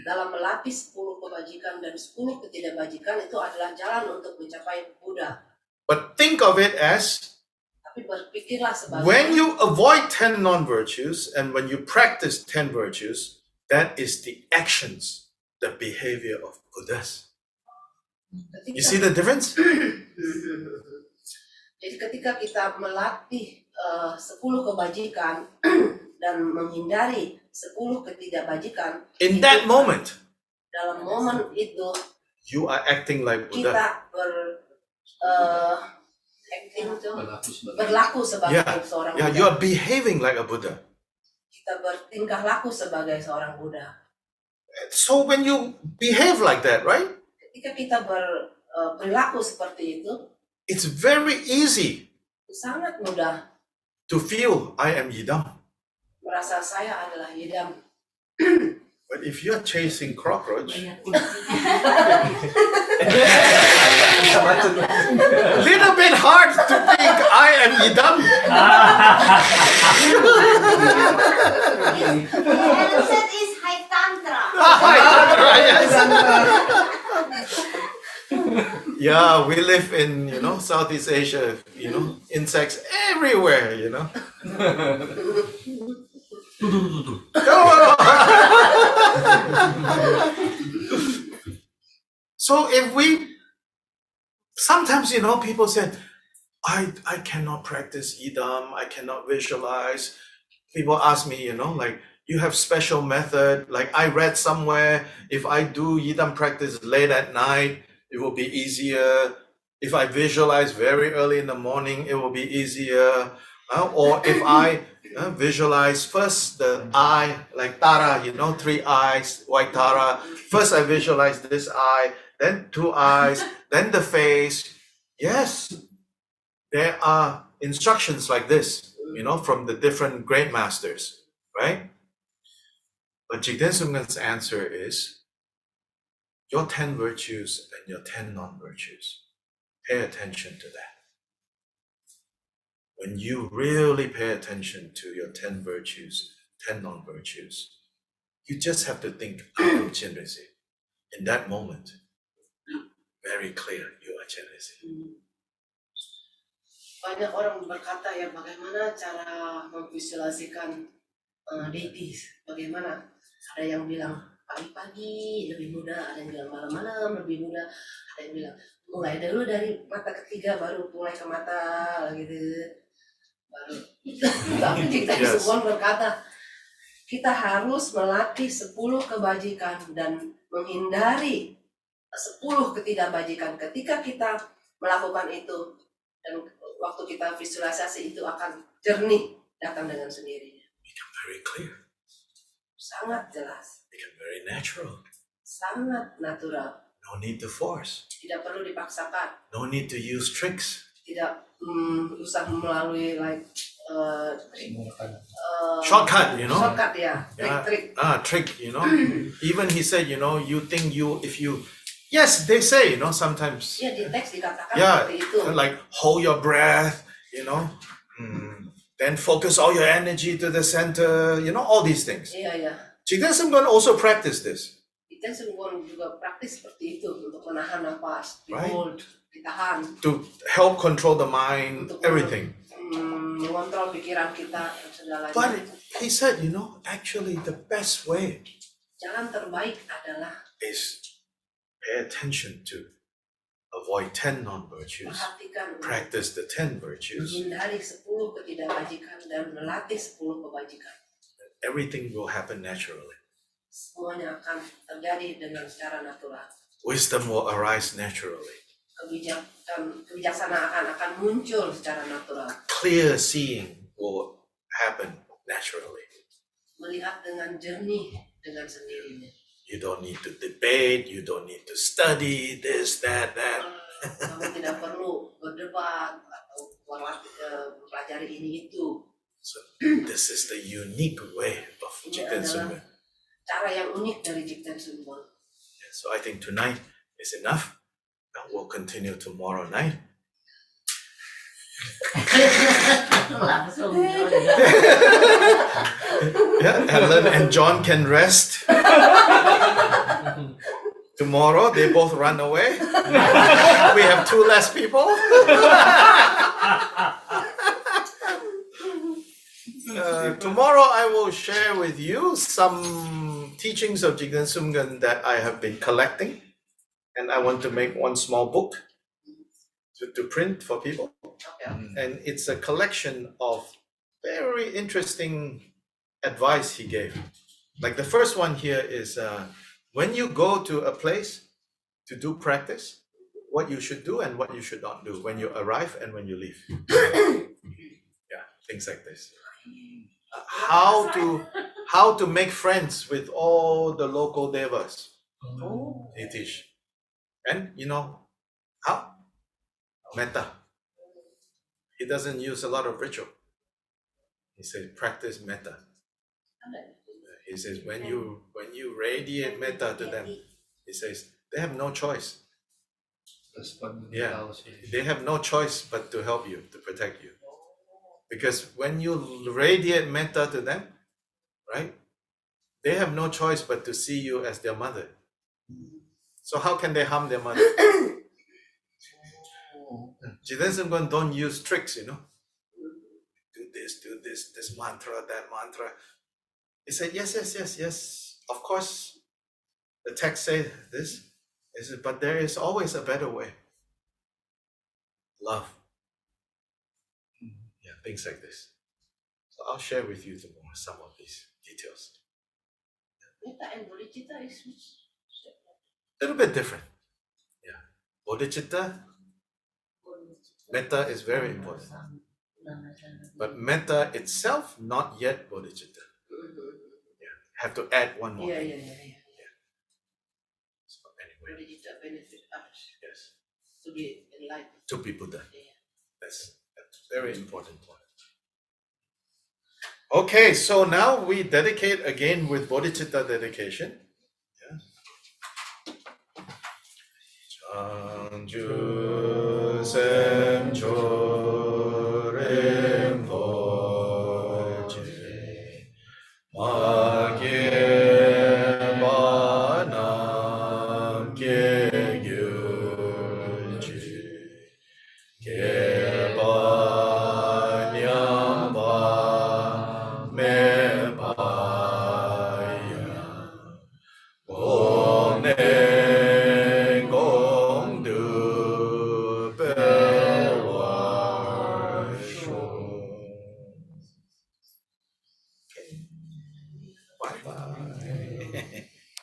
dalam melatih 10 kebajikan dan 10 ketidakbajikan itu adalah jalan untuk mencapai Buddha. But think of it as Tapi berpikirlah sebagai when you avoid 10 non-virtues and when you practice 10 virtues, that is the actions, the behavior of Buddhas. You see the difference? Jadi ketika kita melatih 10 kebajikan dan menghindari 10 ketidakbajikan, In that moment, dalam momen itu you are acting like Buddha. kita berlaku sebagai seorang Yeah, Buddha. you are behaving like a Buddha. Kita bertingkah laku sebagai seorang Buddha. So when you behave like that, right? Ketika kita berperilaku seperti itu It's very easy sangat mudah to feel I am Yidam. merasa saya adalah Yidam. But if you're chasing cockroach, little bit hard to think I am Yidam. That is high tantra. Yeah, we live in, Southeast Asia, insects everywhere, So if sometimes, people said, I cannot practice Idam, I cannot visualize. People ask me, like, you have special method. Like I read somewhere, if I do Yidam practice late at night, it will be easier. If I visualize very early in the morning, it will be easier. Or if I visualize first the eye, like Tara, 3 eyes, white Tara. First I visualize this eye, then 2 eyes, then the face. Yes, there are instructions like this, from the different great masters, right? But Jigten Sungkyun's answer is, your 10 virtues and your 10 non-virtues, pay attention to that. When you really pay attention to your 10 virtues, 10 non-virtues, you just have to think, I am Chenrezig. In that moment, very clear, you are Chenrezig. Banyak orang berkata ya bagaimana cara memvisualisasikan deity, bagaimana? Ada yang bilang pagi-pagi lebih mudah, ada yang bilang malam-malam lebih mudah, ada yang bilang mulai dulu dari mata ketiga baru mulai ke mata gitu. Baru. Tapi kita semua berkata kita harus melatih 10 kebajikan dan menghindari 10 ketidakbajikan. Ketika kita melakukan itu dan waktu kita visualisasi itu akan jernih datang dengan sendirinya. Become very clear. Sangat jelas. Become very natural. Sangat natural. No need to force. Tidak perlu dipaksakan. No need to use tricks. Tidak usah melalui Shortcut, Shortcut ya, trik-trik. Trick, Even he said, you think yes, they say, sometimes. Ya di teks dikatakan Yeah, seperti itu. like hold your breath, then focus all your energy to the center, all these things. Iya. Jigten Sungkyun also practice this. Kita semua juga praktis seperti itu untuk menahan nafas, Right. hold, ditahan, To help control the mind, untuk everything. mengontrol pikiran kita dan segalanya. But he said, actually the best way Jalan terbaik adalah is pay attention to avoid 10 non-virtues, perhatikan, practice the 10 virtues, menghindari 10 ketidakbajikan dan melatih 10 kebajikan. everything will happen naturally. semuanya akan terjadi dengan secara natural. Wisdom will arise naturally. Kebijaksanaan akan muncul secara natural. Clear seeing will happen naturally. Melihat dengan jernih dengan sendirinya. You don't need to debate, you don't need to study this, that. Kamu tidak perlu berdebat atau mempelajari ini itu. So this is the unique way of Ini Jigten adalah Sumgön. cara yang unik dari Jigten Sumgön. So I think tonight is enough. And we'll continue tomorrow night. Langsung. Yeah, Ellen and John can rest. Tomorrow they both run away. We have 2 less people. Tomorrow I will share with you some teachings of Jigten Sumgön that I have been collecting, and I want to make one small book to print for people. Okay. And it's a collection of very interesting advice he gave. Like the first one here is when you go to a place to do practice, what you should do and what you should not do when you arrive and when you leave. Yeah, things like this. How to make friends with all the local devas. He teach. And you know how? Metta. He doesn't use a lot of ritual. He says practice metta. He says when you radiate metta to them, he says they have no choice. Yeah, they have no choice but to help you, to protect you. Because when you radiate metta to them, right, they have no choice but to see you as their mother. So how can they harm their mother? Jigten Sumgön don't use tricks, you know. Do this mantra, that mantra. He said, yes. Of course, the text says this. He said, but there is always a better way. Love. Yeah, things like this. So I'll share with you tomorrow some of these details. Metta and bodhicitta is which? A little bit different. Yeah. Bodhicitta, metta is very important. But metta itself, not yet bodhicitta. Yeah. Have to add one more. Yeah. So anyway, Bodhicitta benefit others yes. to be enlightened. To be Buddha. Yeah. That's very important point. Okay, so now we dedicate again with bodhicitta dedication. Chanju sem chorem poche ma ge ba nam ge gyulji ge